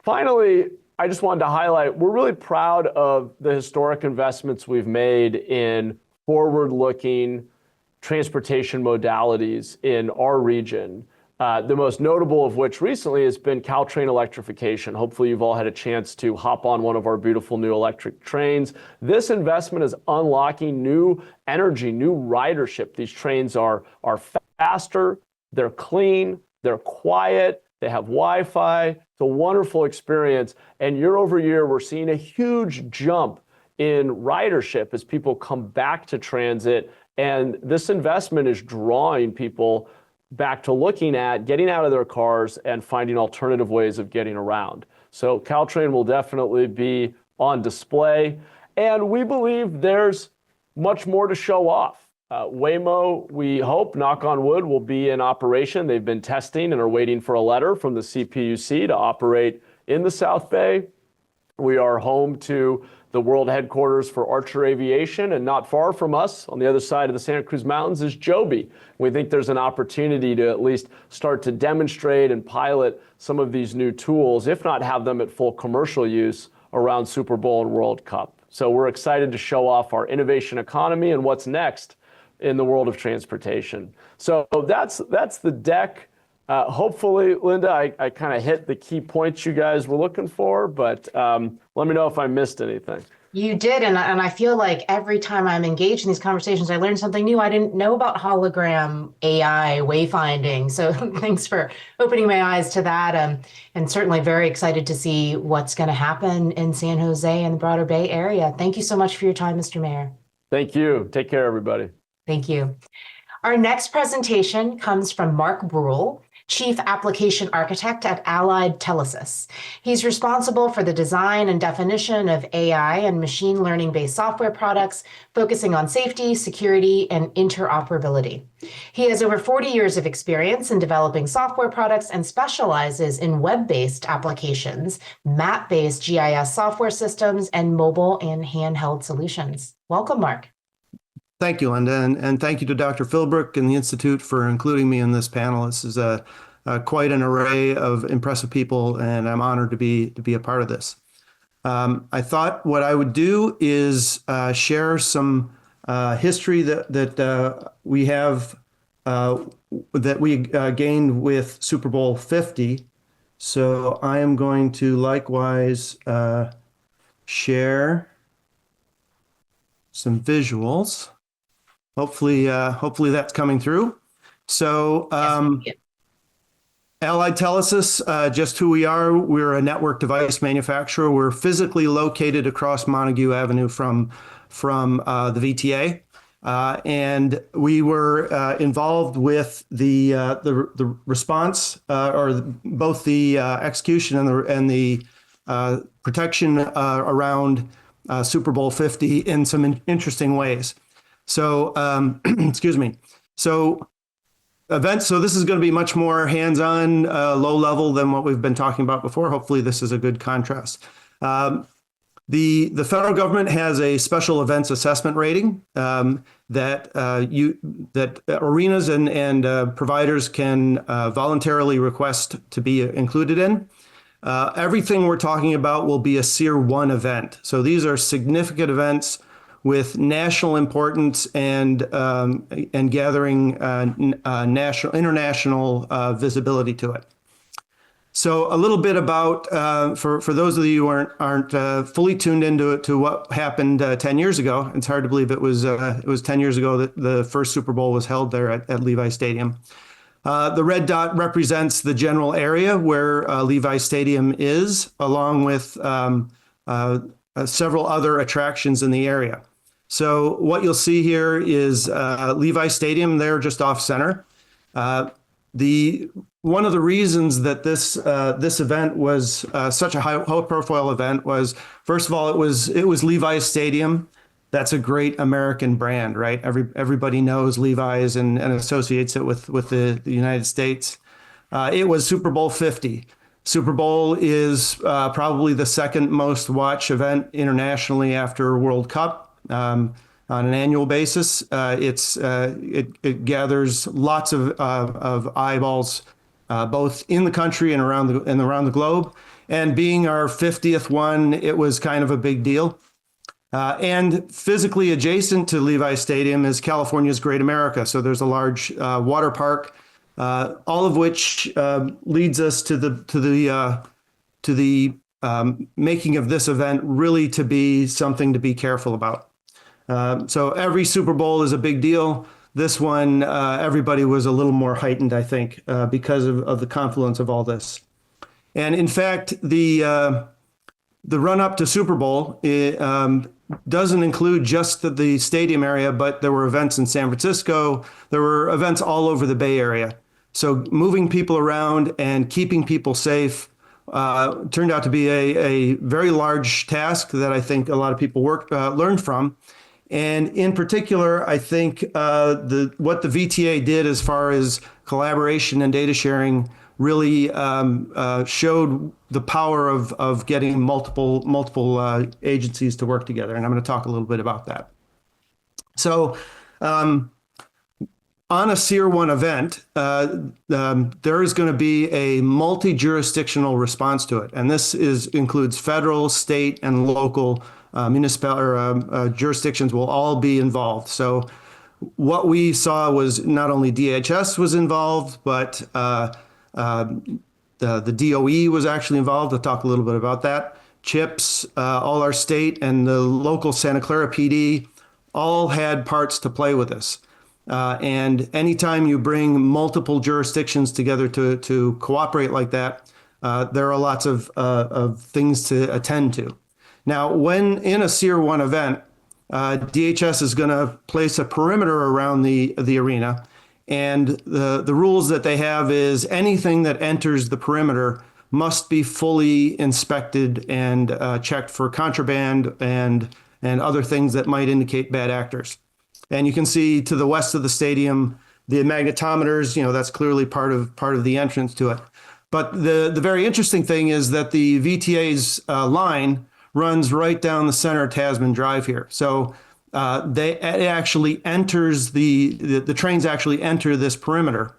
Finally, I just wanted to highlight, we're really proud of the historic investments we've made in forward-looking transportation modalities in our region. The most notable of which recently has been Caltrain electrification. Hopefully you've all had a chance to hop on one of our beautiful new electric trains. This investment is unlocking new energy, new ridership. These trains are faster, they're clean, they're quiet, they have Wi-Fi. It's a wonderful experience. And year over year, we're seeing a huge jump in ridership as people come back to transit. And this investment is drawing people back to looking at getting out of their cars and finding alternative ways of getting around. So Caltrain will definitely be on display. And we believe there's much more to show off. Waymo, we hope, knock on wood, will be in operation. They've been testing and are waiting for a letter from the CPUC to operate in the South Bay. We are home to the world headquarters for Archer Aviation, and not far from us, on the other side of the Santa Cruz Mountains, is Joby. We think there's an opportunity to at least start to demonstrate and pilot some of these new tools, if not have them at full commercial use around Super Bowl and World Cup. So we're excited to show off our innovation economy and what's next in the world of transportation. So that's the deck. Hopefully, Linda, I kind of hit the key points you guys were looking for, but let me know if I missed anything. You did, and I feel like every time I'm engaged in these conversations, I learn something new. I didn't know about hologram AI wayfinding, so thanks for opening my eyes to that, and certainly very excited to see what's going to happen in San Jose and the broader Bay Area. Thank you so much for your time, Mr. Mayor. Thank you. Take care, everybody. Thank you. Our next presentation comes from Mark Bruhl, Chief Application Architect at Allied Telesis. He's responsible for the design and definition of AI and machine learning-based software products, focusing on safety, security, and interoperability. He has over 40 years of experience in developing software products and specializes in web-based applications, map-based GIS software systems, and mobile and handheld solutions. Welcome, Mark. Thank you, Linda, and thank you to Dr. Philbrick and the Institute for including me in this panel. This is quite an array of impressive people, and I'm honored to be a part of this. I thought what I would do is share some history that we have that we gained with Super Bowl 50. So I am going to likewise share some visuals. Hopefully that's coming through. So Allied Telesis, just who we are, we're a network device manufacturer. We're physically located across Montague Avenue from the VTA. And we were involved with the response, or both the execution and the protection around Super Bowl 50 in some interesting ways. So, excuse me. So this is going to be much more hands-on, low level than what we've been talking about before. Hopefully this is a good contrast. The federal government has a special events assessment rating that arenas and providers can voluntarily request to be included in. Everything we're talking about will be a SEER 1 event. So these are significant events with national importance and gathering international visibility to it. So a little bit about, for those of you who aren't fully tuned into what happened 10 years ago, it's hard to believe it was 10 years ago that the first Super Bowl was held there at Levi Stadium. The red dot represents the general area where Levi Stadium is, along with several other attractions in the area. So what you'll see here is Levi Stadium there just off center. One of the reasons that this event was such a high-profile event was, first of all, it was Levi's Stadium. That's a great American brand, right? Everybody knows Levi's and associates it with the United States. It was Super Bowl 50. Super Bowl is probably the second most watched event internationally after World Cup. On an annual basis, it gathers lots of eyeballs, both in the country and around the globe. And being our 50th one, it was kind of a big deal. And physically adjacent to Levi Stadium is California's Great America. So there's a large water park, all of which leads us to the making of this event really to be something to be careful about. So every Super Bowl is a big deal. This one, everybody was a little more heightened, I think, because of the confluence of all this. And in fact, the run up to Super Bowl doesn't include just the stadium area, but there were events in San Francisco. There were events all over the Bay Area. So moving people around and keeping people safe turned out to be a very large task that I think a lot of people learned from. And in particular, I think what the VTA did as far as collaboration and data sharing really showed the power of getting multiple agencies to work together. And I'm going to talk a little bit about that. So on a SEER 1 event, there is going to be a multi-jurisdictional response to it. And this includes federal, state, and local municipal jurisdictions will all be involved. So what we saw was not only DHS was involved, but the DOE was actually involved. I'll talk a little bit about that. CHIPS, all our state and the local Santa Clara PD all had parts to play with this. And anytime you bring multiple jurisdictions together to cooperate like that, there are lots of things to attend to. Now, when in a SEER 1 event, DHS is going to place a perimeter around the arena. And the rules that they have is anything that enters the perimeter must be fully inspected and checked for contraband and other things that might indicate bad actors. And you can see to the west of the stadium, the magnetometers, that's clearly part of the entrance to it. But the very interesting thing is that the VTA's line runs right down the center of Tasman Drive here. So the trains actually enter this perimeter,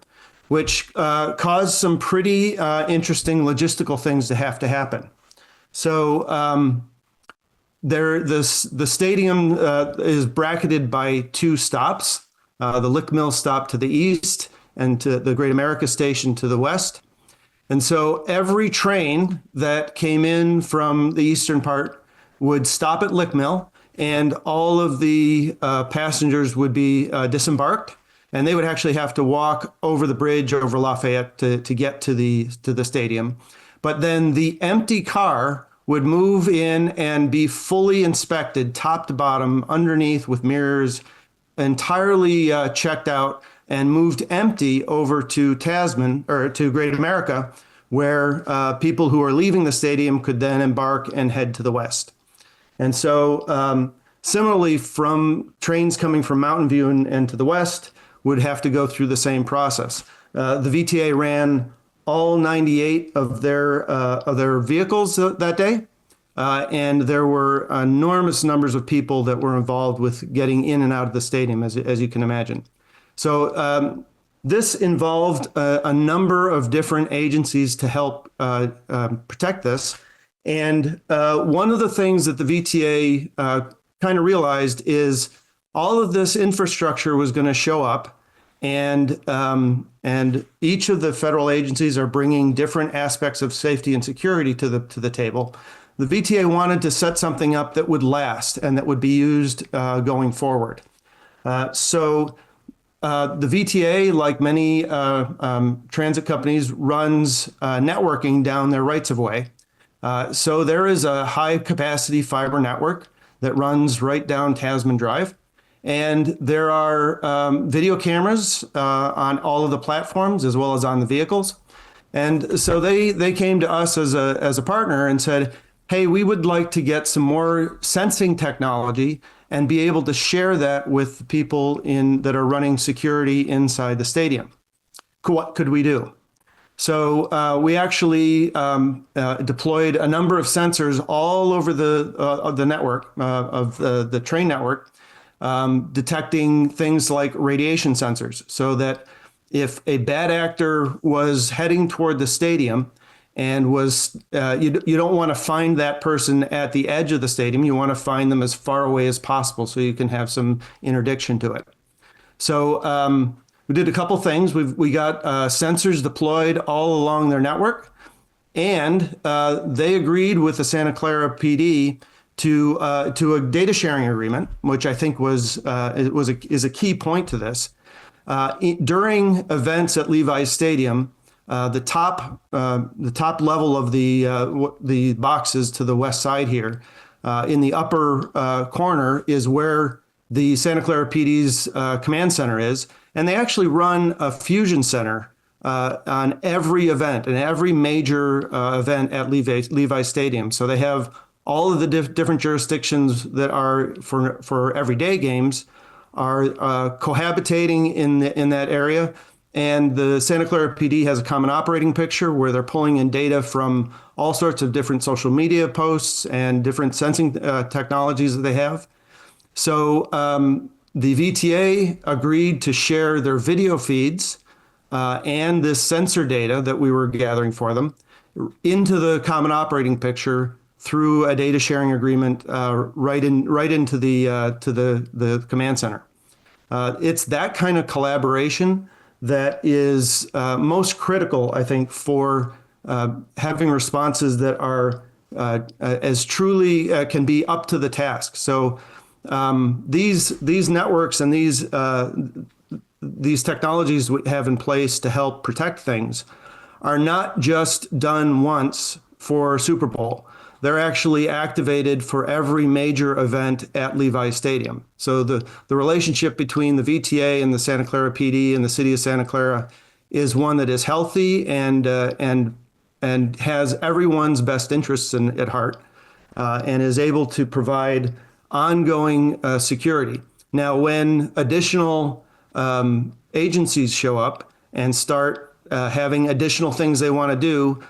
which caused some pretty interesting logistical things to happen. So the stadium is bracketed by two stops, the Lick Mill stop to the east and to the Great America Station to the west. And so every train that came in from the eastern part would stop at Lick Mill, and all of the passengers would be disembarked, and they would actually have to walk over the bridge over Lafayette to get to the stadium. But then the empty car would move in and be fully inspected, top to bottom, underneath with mirrors, entirely checked out, and moved empty over to Tasman or to Great America, where people who are leaving the stadium could then embark and head to the west. And so similarly, from trains coming from Mountain View and to the west would have to go through the same process. The VTA ran all 98 of their vehicles that day. and there were enormous numbers of people that were involved with getting in and out of the stadium, as you can imagine. So this involved a number of different agencies to help protect this. And one of the things that the VTA kind of realized is all of this infrastructure was going to show up, and each of the federal agencies are bringing different aspects of safety and security to the table. The VTA wanted to set something up that would last and that would be used going forward. So the VTA, like many transit companies, runs networking down their rights of way. So there is a high capacity fiber network that runs right down Tasman Drive. And there are video cameras on all of the platforms as well as on the vehicles. And so they came to us as a partner and said, hey, we would like to get some more sensing technology and be able to share that with the people that are running security inside the stadium. What could we do? So we actually deployed a number of sensors all over the network of the train network, detecting things like radiation sensors, so that if a bad actor was heading toward the stadium and was, you don't want to find that person at the edge of the stadium. You want to find them as far away as possible so you can have some interdiction to it. So we did a couple things. We got sensors deployed all along their network, and they agreed with the Santa Clara PD to a data sharing agreement, which I think is a key point to this. During events at Levi's Stadium, the top level of the boxes to the west side here, in the upper corner, is where the Santa Clara PD's command center is, and they actually run a fusion center on every event and every major event at Levi Stadium. So they have all of the different jurisdictions that are for everyday games are cohabitating in that area. And the Santa Clara PD has a common operating picture where they're pulling in data from all sorts of different social media posts and different sensing technologies that they have. So the VTA agreed to share their video feeds and this sensor data that we were gathering for them into the common operating picture through a data sharing agreement right into the command center. It's that kind of collaboration that is most critical, I think, for having responses that are as truly can be up to the task. So these networks and these technologies we have in place to help protect things are not just done once for Super Bowl. They're actually activated for every major event at Levi Stadium. So the relationship between the VTA and the Santa Clara PD and the city of Santa Clara is one that is healthy and has everyone's best interests at heart, and is able to provide ongoing security. Now, when additional agencies show up and start having additional things they want to do,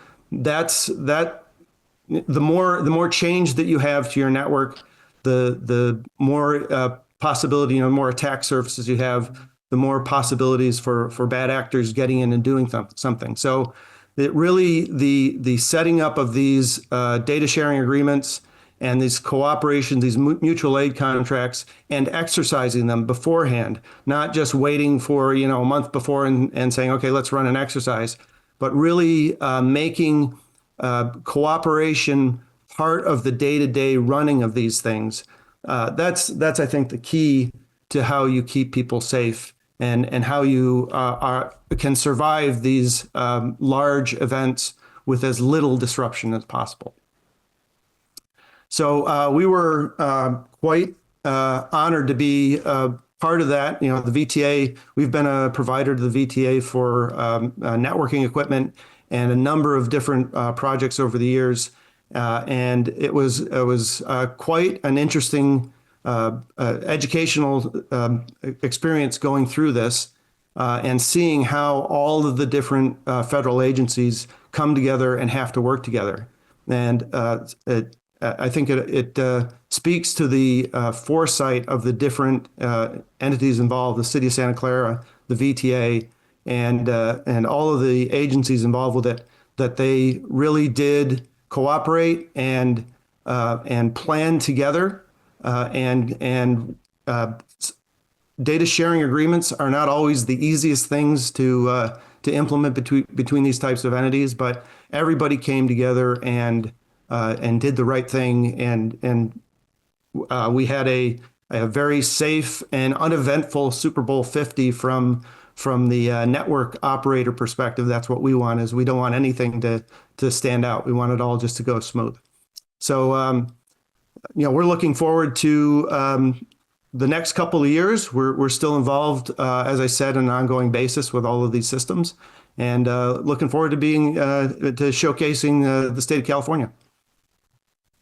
the more change that you have to your network, the more possibility, more attack surfaces you have, the more possibilities for bad actors getting in and doing something. So it really, the setting up of these data sharing agreements and these cooperation, these mutual aid contracts, and exercising them beforehand, not just waiting for a month before and saying, okay, let's run an exercise, but really making cooperation part of the day-to-day running of these things. That's I think the key to how you keep people safe and how you can survive these large events with as little disruption as possible. So we were quite honored to be part of that. The VTA, we've been a provider to the VTA for networking equipment and a number of different projects over the years. And it was quite an interesting educational experience going through this and seeing how all of the different federal agencies come together and have to work together. And I think it speaks to the foresight of the different entities involved, the City of Santa Clara, the VTA, and all of the agencies involved with it, that they really did cooperate and plan together. Data sharing agreements are not always the easiest things to implement between these types of entities, but everybody came together and did the right thing, and we had a very safe and uneventful Super Bowl 50 from the network operator perspective. That's what we want, is we don't want anything to stand out. We want it all just to go smooth. So, we're looking forward to the next couple of years. We're still involved, as I said, on an ongoing basis with all of these systems, and looking forward to showcasing the state of California.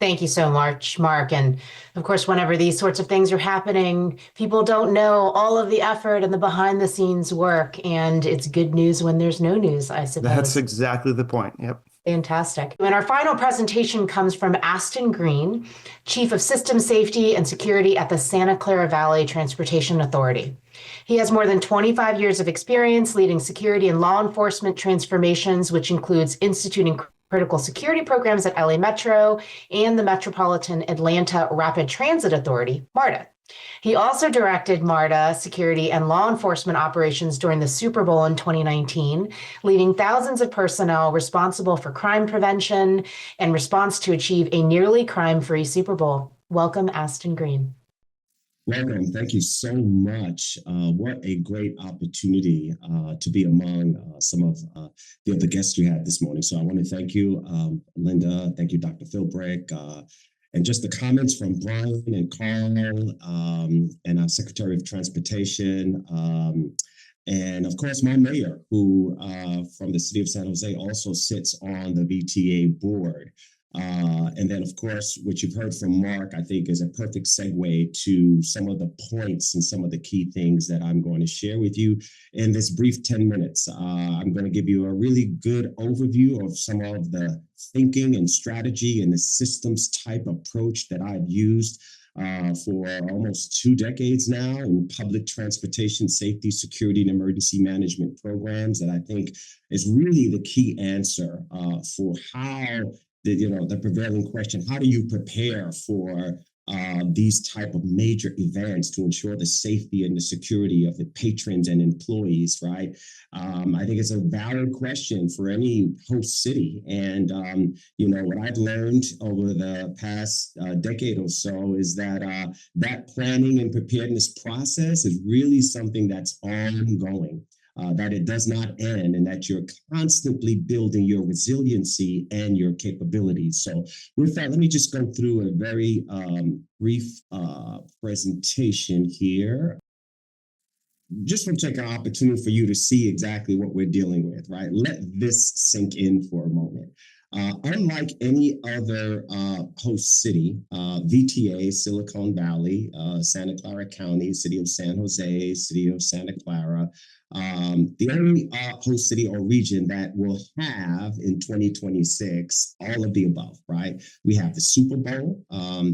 Thank you so much, Mark. And of course, whenever these sorts of things are happening, people don't know all of the effort and the behind the scenes work. And it's good news when there's no news, I suppose. That's exactly the point. Yep. Fantastic. And our final presentation comes from Aston Green, Chief of System Safety and Security at the Santa Clara Valley Transportation Authority. He has more than 25 years of experience leading security and law enforcement transformations, which includes instituting critical security programs at LA Metro and the Metropolitan Atlanta Rapid Transit Authority, MARTA. He also directed MARTA security and law enforcement operations during the Super Bowl in 2019, leading thousands of personnel responsible for crime prevention and response to achieve a nearly crime-free Super Bowl. Welcome, Aston Green. Welcome. Thank you so much. What a great opportunity to be among some of the other guests we had this morning. So I want to thank you, Linda. Thank you, Dr. Philbrick. And just the comments from Brian and Carl and our Secretary of Transportation. And of course, my mayor, who from the city of San Jose also sits on the VTA board. And then, of course, what you've heard from Mark, I think, is a perfect segue to some of the points and some of the key things that I'm going to share with you in this brief 10 minutes. I'm going to give you a really good overview of some of the thinking and strategy and the systems type approach that I've used for almost 2 decades now in public transportation safety, security, and emergency management programs, that I think is really the key answer for how the prevailing question: how do you prepare for these type of major events to ensure the safety and the security of the patrons and employees, right? I think it's a valid question for any host city. And, what I've learned over the past decade or so is that that planning and preparedness process is really something that's ongoing. That it does not end, and that you're constantly building your resiliency and your capabilities. So with that, let me just go through a very brief presentation here. Just want to take an opportunity for you to see exactly what we're dealing with, right? Let this sink in for a moment. Unlike any other host city, VTA, Silicon Valley, Santa Clara County, City of San Jose, City of Santa Clara, the only host city or region that will have in 2026 all of the above, right? We have the Super Bowl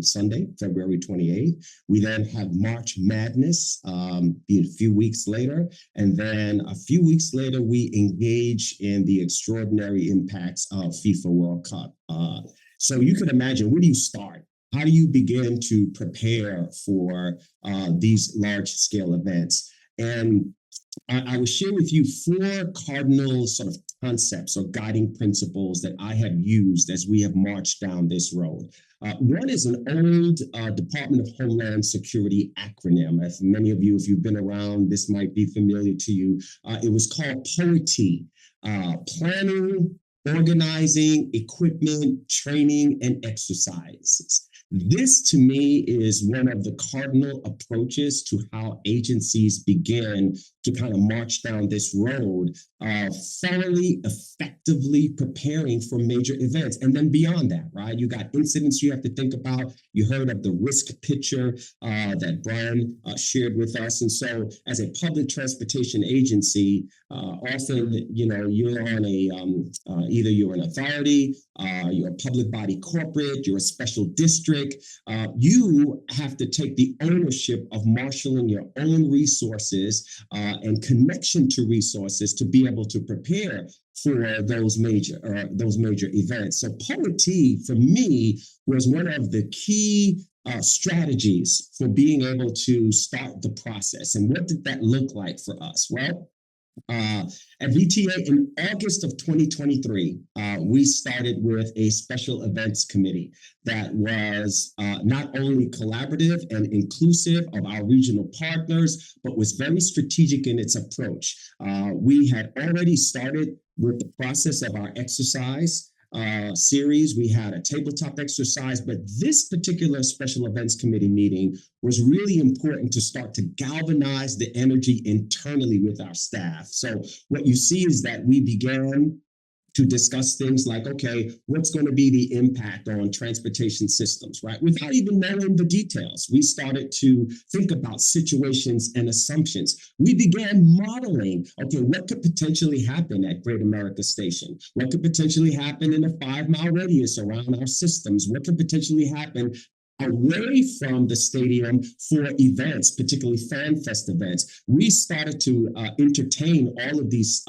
Sunday, February 28th. We then have March Madness a few weeks later. And then a few weeks later, we engage in the extraordinary impacts of FIFA World Cup. So you can imagine, where do you start? How do you begin to prepare for these large-scale events? And I will share with you 4 cardinal sort of concepts or guiding principles that I have used as we have marched down this road. One is an old Department of Homeland Security acronym. As many of you, if you've been around, this might be familiar to you. It was called POET, Planning, Organizing, Equipment, Training, and Exercises. This, to me, is one of the cardinal approaches to how agencies begin to kind of march down this road thoroughly, effectively preparing for major events. And then beyond that, right, you got incidents you have to think about. You heard of the risk picture that Brian shared with us. And so as a public transportation agency, often, you're on either you're an authority, you're a public body corporate, you're a special district. You have to take the ownership of marshaling your own resources and connection to resources to be able to prepare for those major events. So POET for me was one of the key strategies for being able to start the process. And what did that look like for us? Well, at VTA in August of 2023, we started with a special events committee that was not only collaborative and inclusive of our regional partners, but was very strategic in its approach. We had already started with the process of our exercise series. We had a tabletop exercise, but this particular special events committee meeting was really important to start to galvanize the energy internally with our staff. So what you see is that we began to discuss things like, okay, what's going to be the impact on transportation systems, right? Without even knowing the details, we started to think about situations and assumptions. We began modeling, okay, what could potentially happen at Great America Station? What could potentially happen in a 5-mile radius around our systems? What could potentially happen away from the stadium for events, particularly fan fest events? We started to entertain all of these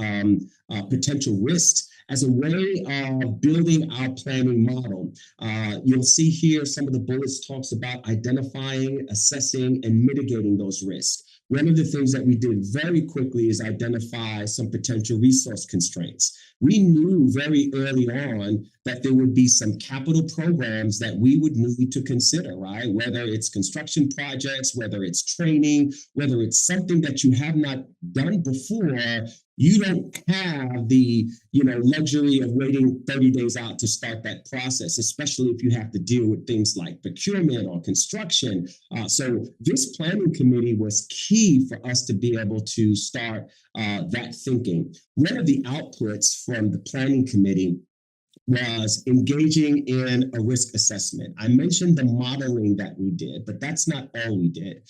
potential risks as a way of building our planning model. You'll see here some of the bullets talks about identifying, assessing, and mitigating those risks. One of the things that we did very quickly is identify some potential resource constraints. We knew very early on that there would be some capital programs that we would need to consider, right? Whether it's construction projects, whether it's training, whether it's something that you have not done before, you don't have the luxury of waiting 30 days out to start that process, especially if you have to deal with things like procurement or construction. So this planning committee was key for us to be able to start that thinking. One of the outputs from the planning committee was engaging in a risk assessment. I mentioned the modeling that we did, but that's not all we did.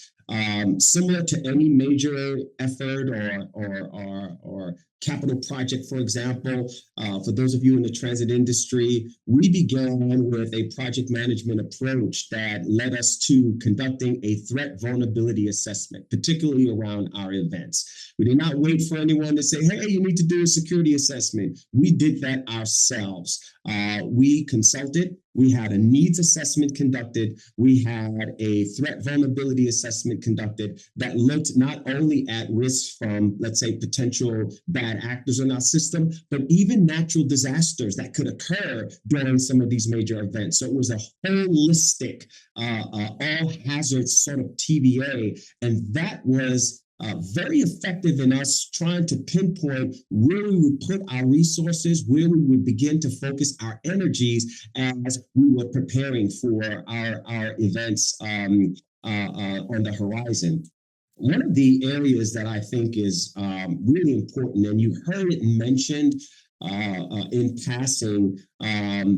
Similar to any major effort or capital project, for example, for those of you in the transit industry, we began with a project management approach that led us to conducting a threat vulnerability assessment, particularly around our events. We did not wait for anyone to say, hey, you need to do a security assessment. We did that ourselves. We consulted. We had a needs assessment conducted. We had a threat vulnerability assessment conducted that looked not only at risks from, let's say, potential bad actors in our system, but even natural disasters that could occur during some of these major events. So it was a holistic, all hazards sort of TVA, and that was very effective in us trying to pinpoint where we would put our resources, where we would begin to focus our energies as we were preparing for our events on the horizon. One of the areas that I think is really important, and you heard it mentioned in passing,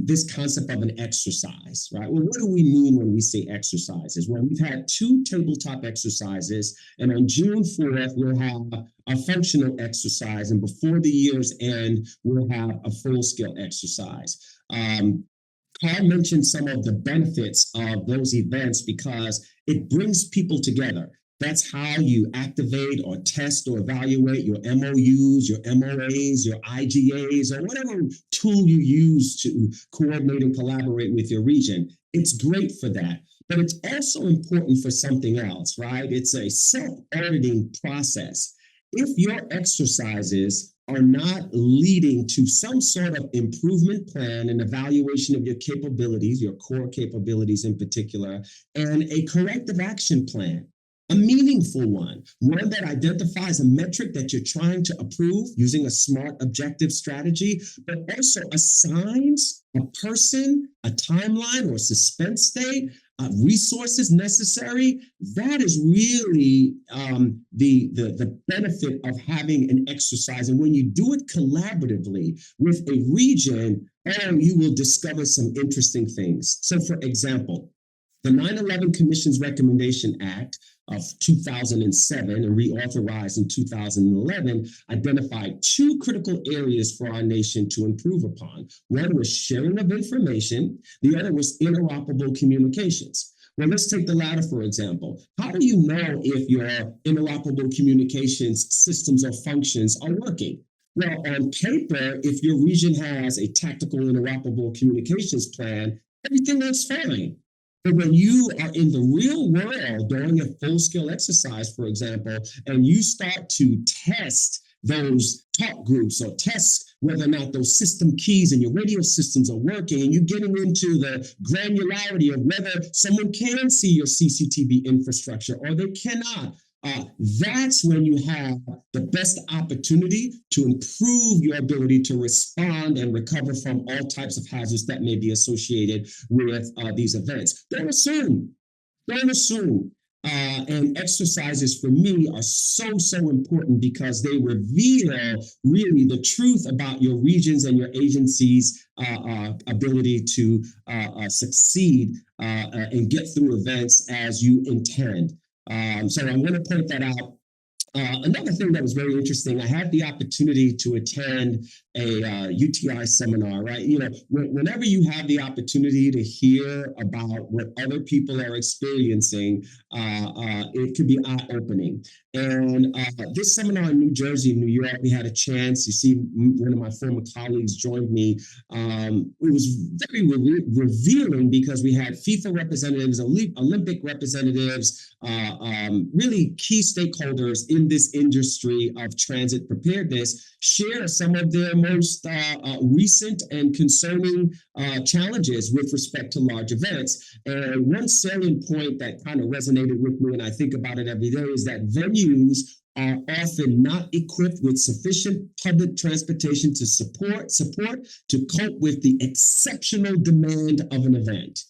this concept of an exercise, right? Well, what do we mean when we say exercises? Well, we've had 2 tabletop exercises, and on June 4th, we'll have a functional exercise, and before the year's end, we'll have a full-scale exercise. Carl mentioned some of the benefits of those events because it brings people together. That's how you activate or test or evaluate your MOUs, your MOAs, your IGAs, or whatever tool you use to coordinate and collaborate with your region. It's great for that, but it's also important for something else, right? It's a self-auditing process. If your exercises are not leading to some sort of improvement plan and evaluation of your capabilities, your core capabilities in particular, and a corrective action plan, a meaningful one that identifies a metric that you're trying to improve using a smart, objective strategy, but also assigns a person, a timeline, or a suspense state, resources necessary, that is really the benefit of having an exercise. And when you do it collaboratively with a region, you will discover some interesting things. So for example, the 9/11 Commission's Recommendation Act of 2007 and reauthorized in 2011 identified two critical areas for our nation to improve upon. One was sharing of information, the other was interoperable communications. Well, let's take the latter, for example. How do you know if your interoperable communications systems or functions are working? Well, on paper, if your region has a tactical interoperable communications plan, everything looks fine. But when you are in the real world doing a full-scale exercise, for example, and you start to test those talk groups or test whether or not those system keys and your radio systems are working, and you're getting into the granularity of whether someone can see your CCTV infrastructure or they cannot, that's when you have the best opportunity to improve your ability to respond and recover from all types of hazards that may be associated with these events. Don't assume. And exercises for me are so important because they reveal really the truth about your regions and your agencies' ability to succeed and get through events as you intend. So I want to point that out. Another thing that was very interesting, I had the opportunity to attend a UTI seminar, right? You know, whenever you have the opportunity to hear about what other people are experiencing, it could be eye-opening. And this seminar in New Jersey, New York, we had a chance. You see, one of my former colleagues joined me. It was very revealing because we had FIFA representatives, Olympic representatives, really key stakeholders in this industry of transit preparedness share some of their most recent and concerning challenges with respect to large events. And one salient point that kind of resonated with me, and I think about it every day, is that venues are often not equipped with sufficient public transportation to support to cope with the exceptional demand of an event.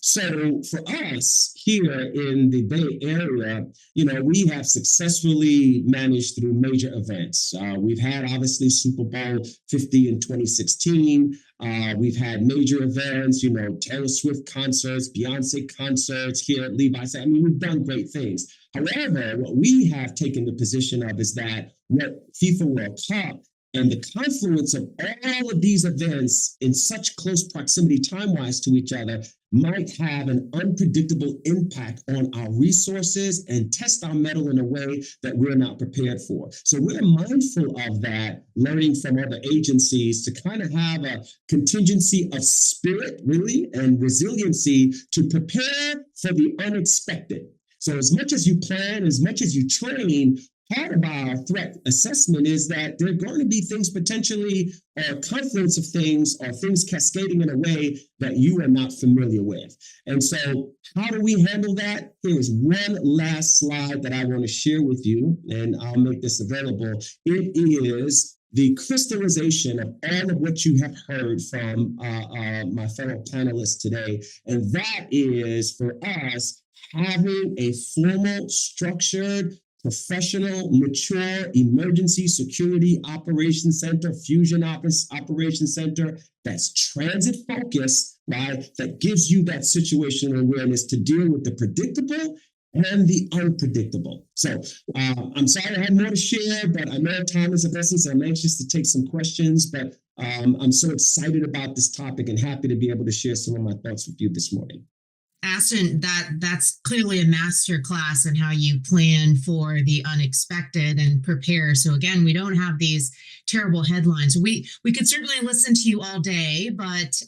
So for us here in the Bay Area, you know, we have successfully managed through major events. We've had obviously Super Bowl 50 in 2016. We've had major events, you know, Taylor Swift concerts, Beyonce concerts here at Levi's. I mean, we've done great things. However, what we have taken the position of is that what FIFA World Cup and the confluence of all of these events in such close proximity time-wise to each other might have an unpredictable impact on our resources and test our mettle in a way that we're not prepared for. So we're mindful of that, learning from other agencies to kind of have a contingency of spirit, really, and resiliency to prepare for the unexpected. So as much as you plan, as much as you train, part of our threat assessment is that there are going to be things potentially, or confluence of things, or things cascading in a way that you are not familiar with. And so how do we handle that? Here is one last slide that I want to share with you, and I'll make this available. It is the crystallization of all of what you have heard from my fellow panelists today. And that is, for us, having a formal, structured, professional, mature emergency security operations center, fusion operations center that's transit focused, right? That gives you that situational awareness to deal with the predictable and the unpredictable. So I'm sorry I had more to share, but I know time is of essence. I'm anxious to take some questions, but I'm so excited about this topic and happy to be able to share some of my thoughts with you this morning. Aston, that's clearly a master class in how you plan for the unexpected and prepare. So again, we don't have these terrible headlines. We could certainly listen to you all day, but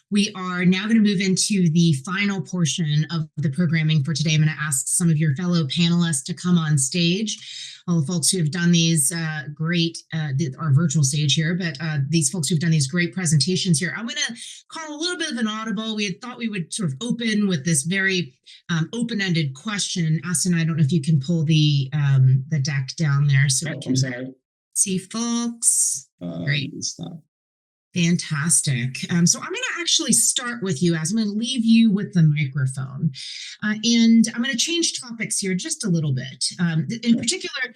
we are now going to move into the final portion of the programming for today. I'm going to ask some of your fellow panelists to come on stage. All the folks who have done these our virtual stage here, but these folks who've done these great presentations here. I'm going to call a little bit of an audible. We had thought we would sort of open with this very open-ended question. Aston, I don't know if you can pull the deck down there so we can I'm sorry. see folks. Great. Stop. Fantastic. So I'm going to actually start with you, as I'm going to leave you with the microphone. And I'm going to change topics here just a little bit. In particular,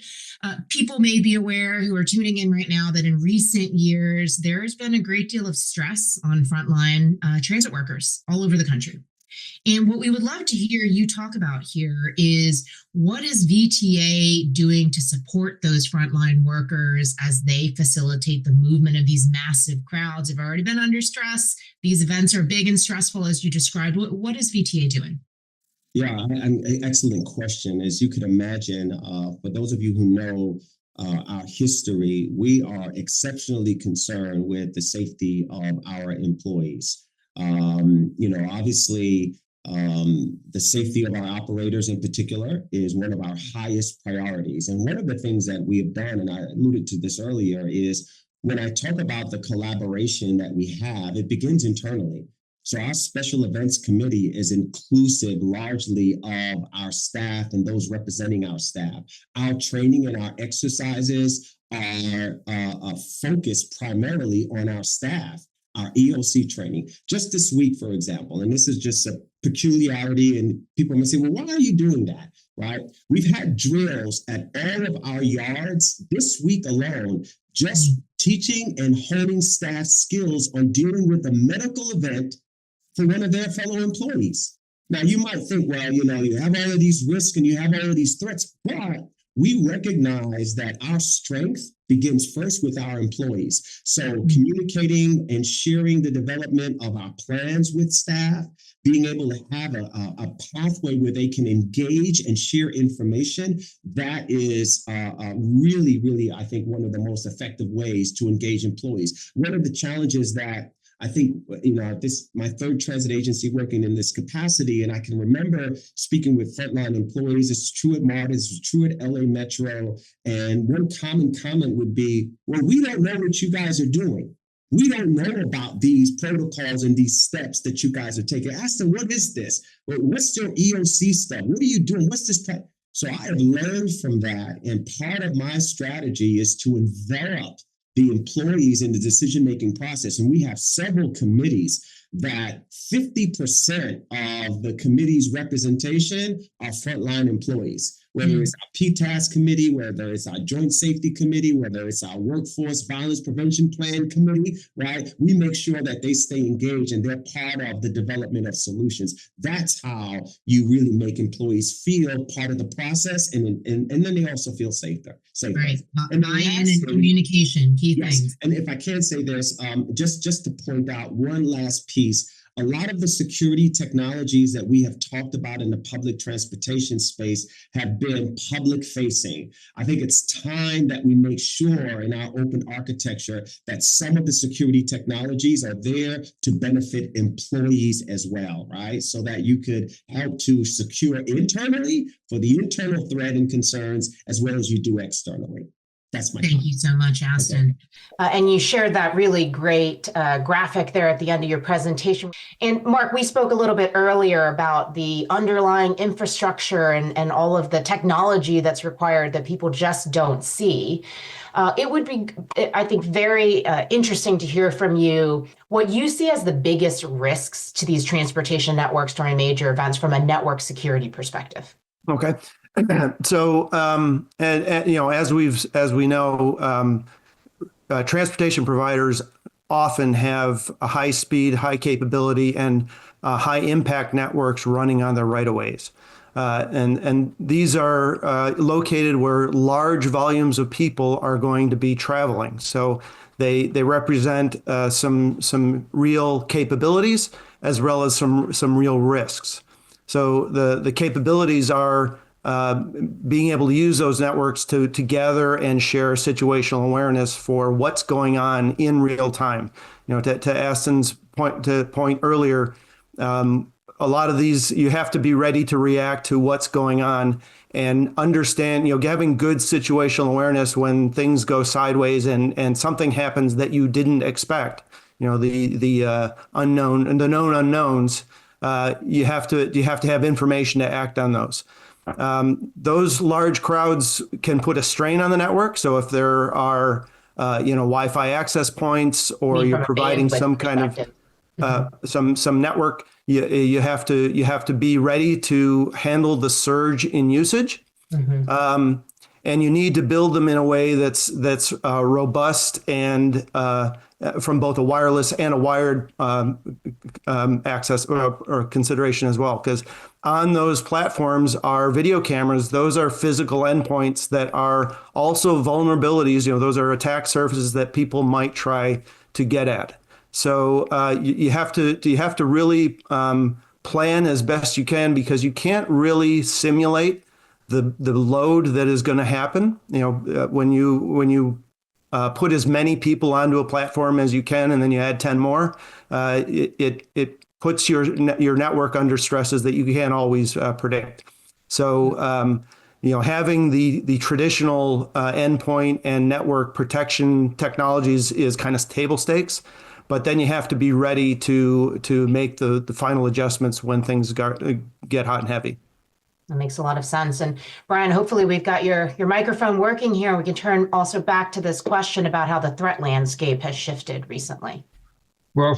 people may be aware who are tuning in right now that in recent years, there's been a great deal of stress on frontline transit workers all over the country. And what we would love to hear you talk about here is, what is VTA doing to support those frontline workers as they facilitate the movement of these massive crowds? Have already been under stress. These events are big and stressful, as you described. What is VTA doing? Yeah, an excellent question. As you can imagine, for those of you who know our history, we are exceptionally concerned with the safety of our employees. Obviously, the safety of our operators in particular is one of our highest priorities. And one of the things that we have done, and I alluded to this earlier, is when I talk about the collaboration that we have, it begins internally. So our special events committee is inclusive largely of our staff and those representing our staff. Our training and our exercises are focused primarily on our staff. Our EOC training. Just this week, for example, and this is just a peculiarity, and people may say, well, why are you doing that, right? We've had drills at all of our yards this week alone, just teaching and honing staff skills on dealing with a medical event for one of their fellow employees. Now, you might think, well, you have all of these risks and you have all of these threats, but we recognize that our strength begins first with our employees. So communicating and sharing the development of our plans with staff, being able to have a pathway where they can engage and share information, that is really, really, I think, one of the most effective ways to engage employees. One of the challenges that I think, this my third transit agency working in this capacity, and I can remember speaking with frontline employees. It's true at MARTA, it's true at LA Metro, and one common comment would be, well, we don't know what you guys are doing. We don't know about these protocols and these steps that you guys are taking. I asked them, what is this? What's your EOC stuff? What are you doing? What's this? So I have learned from that, and part of my strategy is to envelop the employees in the decision-making process. And we have several committees that 50% of the committee's representation are frontline employees, whether it's our PTAS committee, whether it's our joint safety committee, whether it's our workforce violence prevention plan committee, right? We make sure that they stay engaged and they're part of the development of solutions. That's how you really make employees feel part of the process, and then they also feel safer. Right, buy-in and communication, key things. And if I can say this, just to point out one last piece, a lot of the security technologies that we have talked about in the public transportation space have been public facing. I think it's time that we make sure in our open architecture that some of the security technologies are there to benefit employees as well, right? So that you could help to secure internally for the internal threat and concerns as well as you do externally. Thank you so much, Aston. Okay. And you shared that really great graphic there at the end of your presentation. And Mark, we spoke a little bit earlier about the underlying infrastructure and all of the technology that's required that people just don't see. It would be, I think, very interesting to hear from you what you see as the biggest risks to these transportation networks during major events from a network security perspective. Okay. So, as we know, transportation providers often have a high speed, high capability, and high impact networks running on their right of ways. And these are located where large volumes of people are going to be traveling. So they represent some real capabilities as well as some real risks. So the capabilities are being able to use those networks to gather and share situational awareness for what's going on in real time. To Aston's point earlier, a lot of these, you have to be ready to react to what's going on and understand, having good situational awareness when things go sideways and something happens that you didn't expect. The unknown and the known unknowns. You have to have information to act on those. Those large crowds can put a strain on the network. So if there are Wi-Fi access points, or From you're a providing bandwidth some kind of perspective. some network. You have to be ready to handle the surge in usage. And you need to build them in a way that's robust and from both a wireless and a wired access or consideration as well. Because on those platforms are video cameras. Those are physical endpoints that are also vulnerabilities. Those are attack surfaces that people might try to get at. So you have to really plan as best you can, because you can't really simulate the load that is going to happen. When you put as many people onto a platform as you can, and then you add 10 more, it puts your network under stresses that you can't always predict. So having the traditional endpoint and network protection technologies is kind of table stakes. But then you have to be ready to make the final adjustments when things get hot and heavy. That makes a lot of sense. And Brian, hopefully we've got your microphone working here. We can turn also back to this question about how the threat landscape has shifted recently. Well,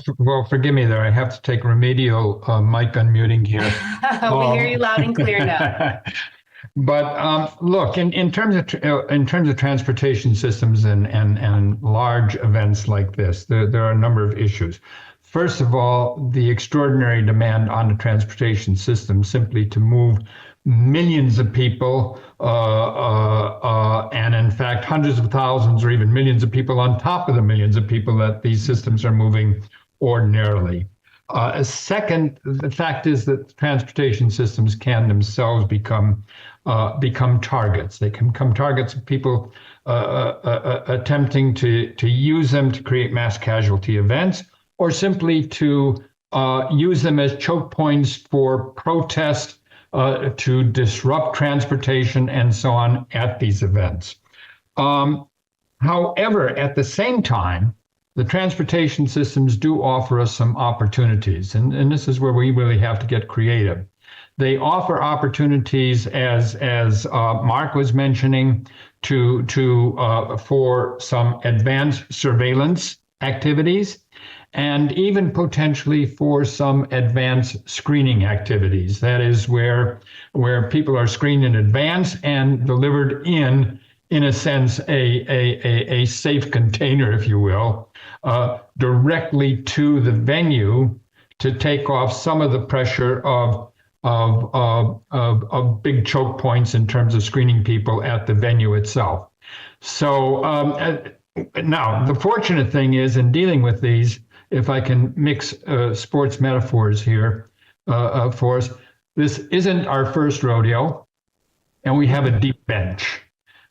forgive me there. I have to take remedial mic unmuting here. We hear you loud and clear now. But look, in terms of transportation systems and large events like this, there are a number of issues. First of all, the extraordinary demand on the transportation system simply to move millions of people, and in fact, hundreds of thousands or even millions of people on top of the millions of people that these systems are moving ordinarily. Second, the fact is that transportation systems can themselves become targets. They can become targets of people attempting to use them to create mass casualty events, or simply to use them as choke points for protest, to disrupt transportation and so on at these events. However, at the same time, the transportation systems do offer us some opportunities, and this is where we really have to get creative. They offer opportunities, as Mark was mentioning, for some advanced surveillance activities, and even potentially for some advanced screening activities. That is where people are screened in advance and delivered in a sense, a safe container, if you will, directly to the venue to take off some of the pressure of big choke points in terms of screening people at the venue itself. So now the fortunate thing is, in dealing with these, if I can mix sports metaphors here for us, this isn't our first rodeo, and we have a deep bench.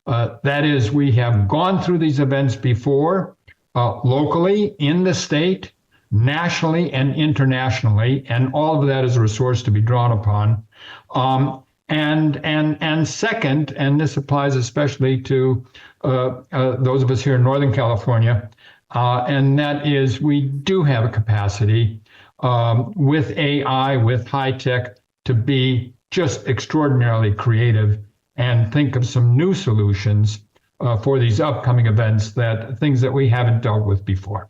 That is, we have gone through these events before, locally, in the state, nationally, and internationally, and all of that is a resource to be drawn upon. And second, and this applies especially to those of us here in Northern California, and that is, we do have a capacity with AI, with high tech, to be just extraordinarily creative and think of some new solutions for these upcoming events, things that we haven't dealt with before.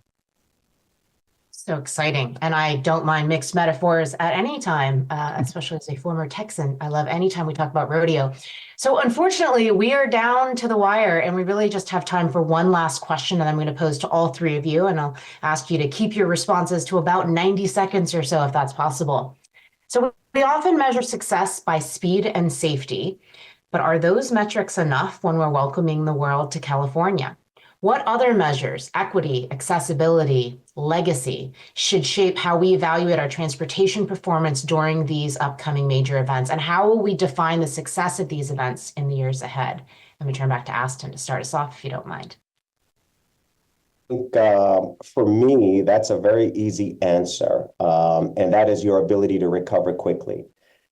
So exciting. And I don't mind mixed metaphors at any time, especially as a former Texan. I love any time we talk about rodeo. So unfortunately, we are down to the wire, and we really just have time for one last question that I'm going to pose to all three of you. And I'll ask you to keep your responses to about 90 seconds or so, if that's possible. So we often measure success by speed and safety, but are those metrics enough when we're welcoming the world to California? What other measures, equity, accessibility, legacy, should shape how we evaluate our transportation performance during these upcoming major events? And how will we define the success of these events in the years ahead? Let me turn back to Aston to start us off, if you don't mind. I think for me, that's a very easy answer, and that is your ability to recover quickly.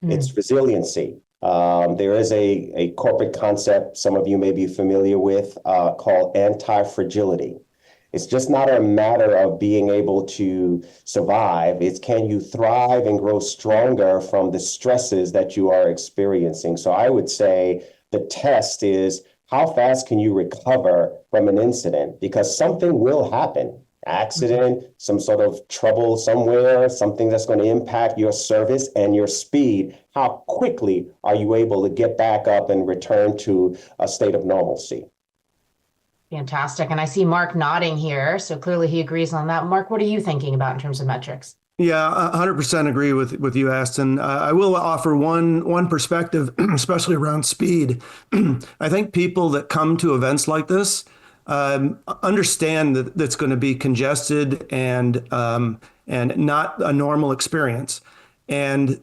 It's resiliency. There is a corporate concept some of you may be familiar with called anti-fragility. It's just not a matter of being able to survive. It's, can you thrive and grow stronger from the stresses that you are experiencing? So I would say the test is how fast can you recover from an incident? Because something will happen. Accident, some sort of trouble somewhere, something that's going to impact your service and your speed. How quickly are you able to get back up and return to a state of normalcy? Fantastic. And I see Mark nodding here. So clearly he agrees on that. Mark, what are you thinking about in terms of metrics? Yeah, 100% agree with you, Aston. I will offer one perspective, especially around speed. I think people that come to events like this understand that it's going to be congested and not a normal experience. And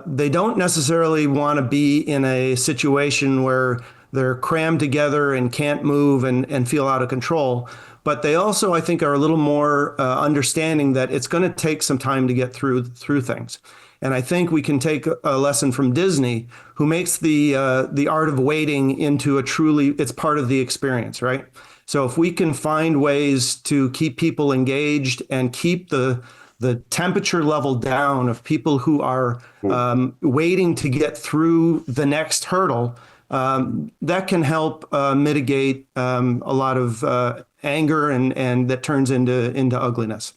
they don't necessarily want to be in a situation where they're crammed together and can't move and feel out of control. But they also, I think, are a little more understanding that it's going to take some time to get through things. And I think we can take a lesson from Disney, who makes the art of waiting into it's part of the experience, right? So if we can find ways to keep people engaged and keep the temperature level down of people who are waiting to get through the next hurdle, that can help mitigate a lot of anger and that turns into ugliness.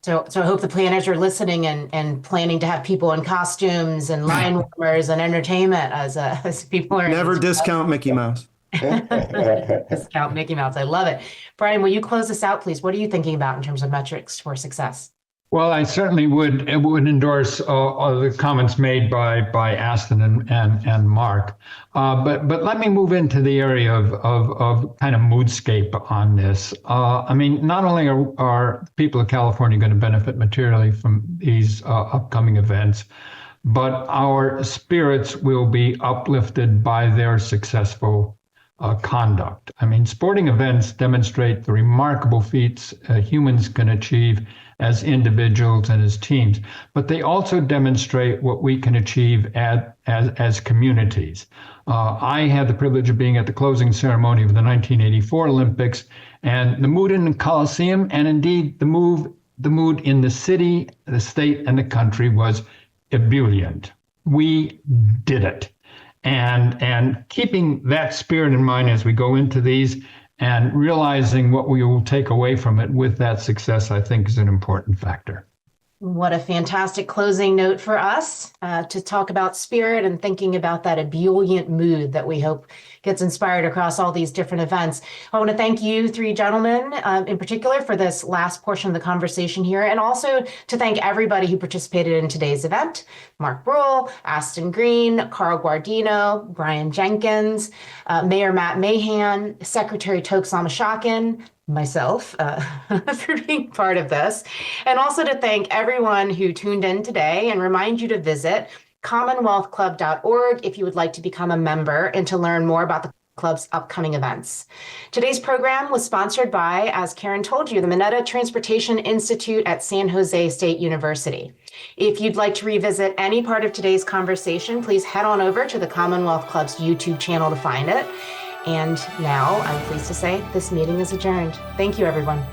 So I hope the planners are listening and planning to have people in costumes and line warmers and entertainment as people are. Never discount Mickey Mouse. Discount Mickey Mouse. I love it. Brian, will you close us out, please? What are you thinking about in terms of metrics for success? Well, I certainly would endorse the comments made by Aston and Mark. But let me move into the area of kind of moodscape on this. I mean, not only are people of California going to benefit materially from these upcoming events, but our spirits will be uplifted by their successful conduct. I mean, sporting events demonstrate the remarkable feats humans can achieve as individuals and as teams, but they also demonstrate what we can achieve as communities. I had the privilege of being at the closing ceremony of the 1984 Olympics, and the mood in the Coliseum, and indeed the mood in the city, the state, and the country was ebullient. We did it. And keeping that spirit in mind as we go into these and realizing what we will take away from it with that success, I think, is an important factor. What a fantastic closing note for us to talk about spirit and thinking about that ebullient mood that we hope gets inspired across all these different events. I want to thank you three gentlemen in particular for this last portion of the conversation here, and also to thank everybody who participated in today's event. Mark Bruhl, Aston Green, Carl Guardino, Brian Jenkins, Mayor Matt Mahan, Secretary Tok Samashakin, myself for being part of this, and also to thank everyone who tuned in today and remind you to visit commonwealthclub.org if you would like to become a member and to learn more about the club's upcoming events. Today's program was sponsored by, as Karen told you, the Mineta Transportation Institute at San Jose State University. If you'd like to revisit any part of today's conversation, please head on over to the Commonwealth Club's YouTube channel to find it. And now I'm pleased to say this meeting is adjourned. Thank you, everyone.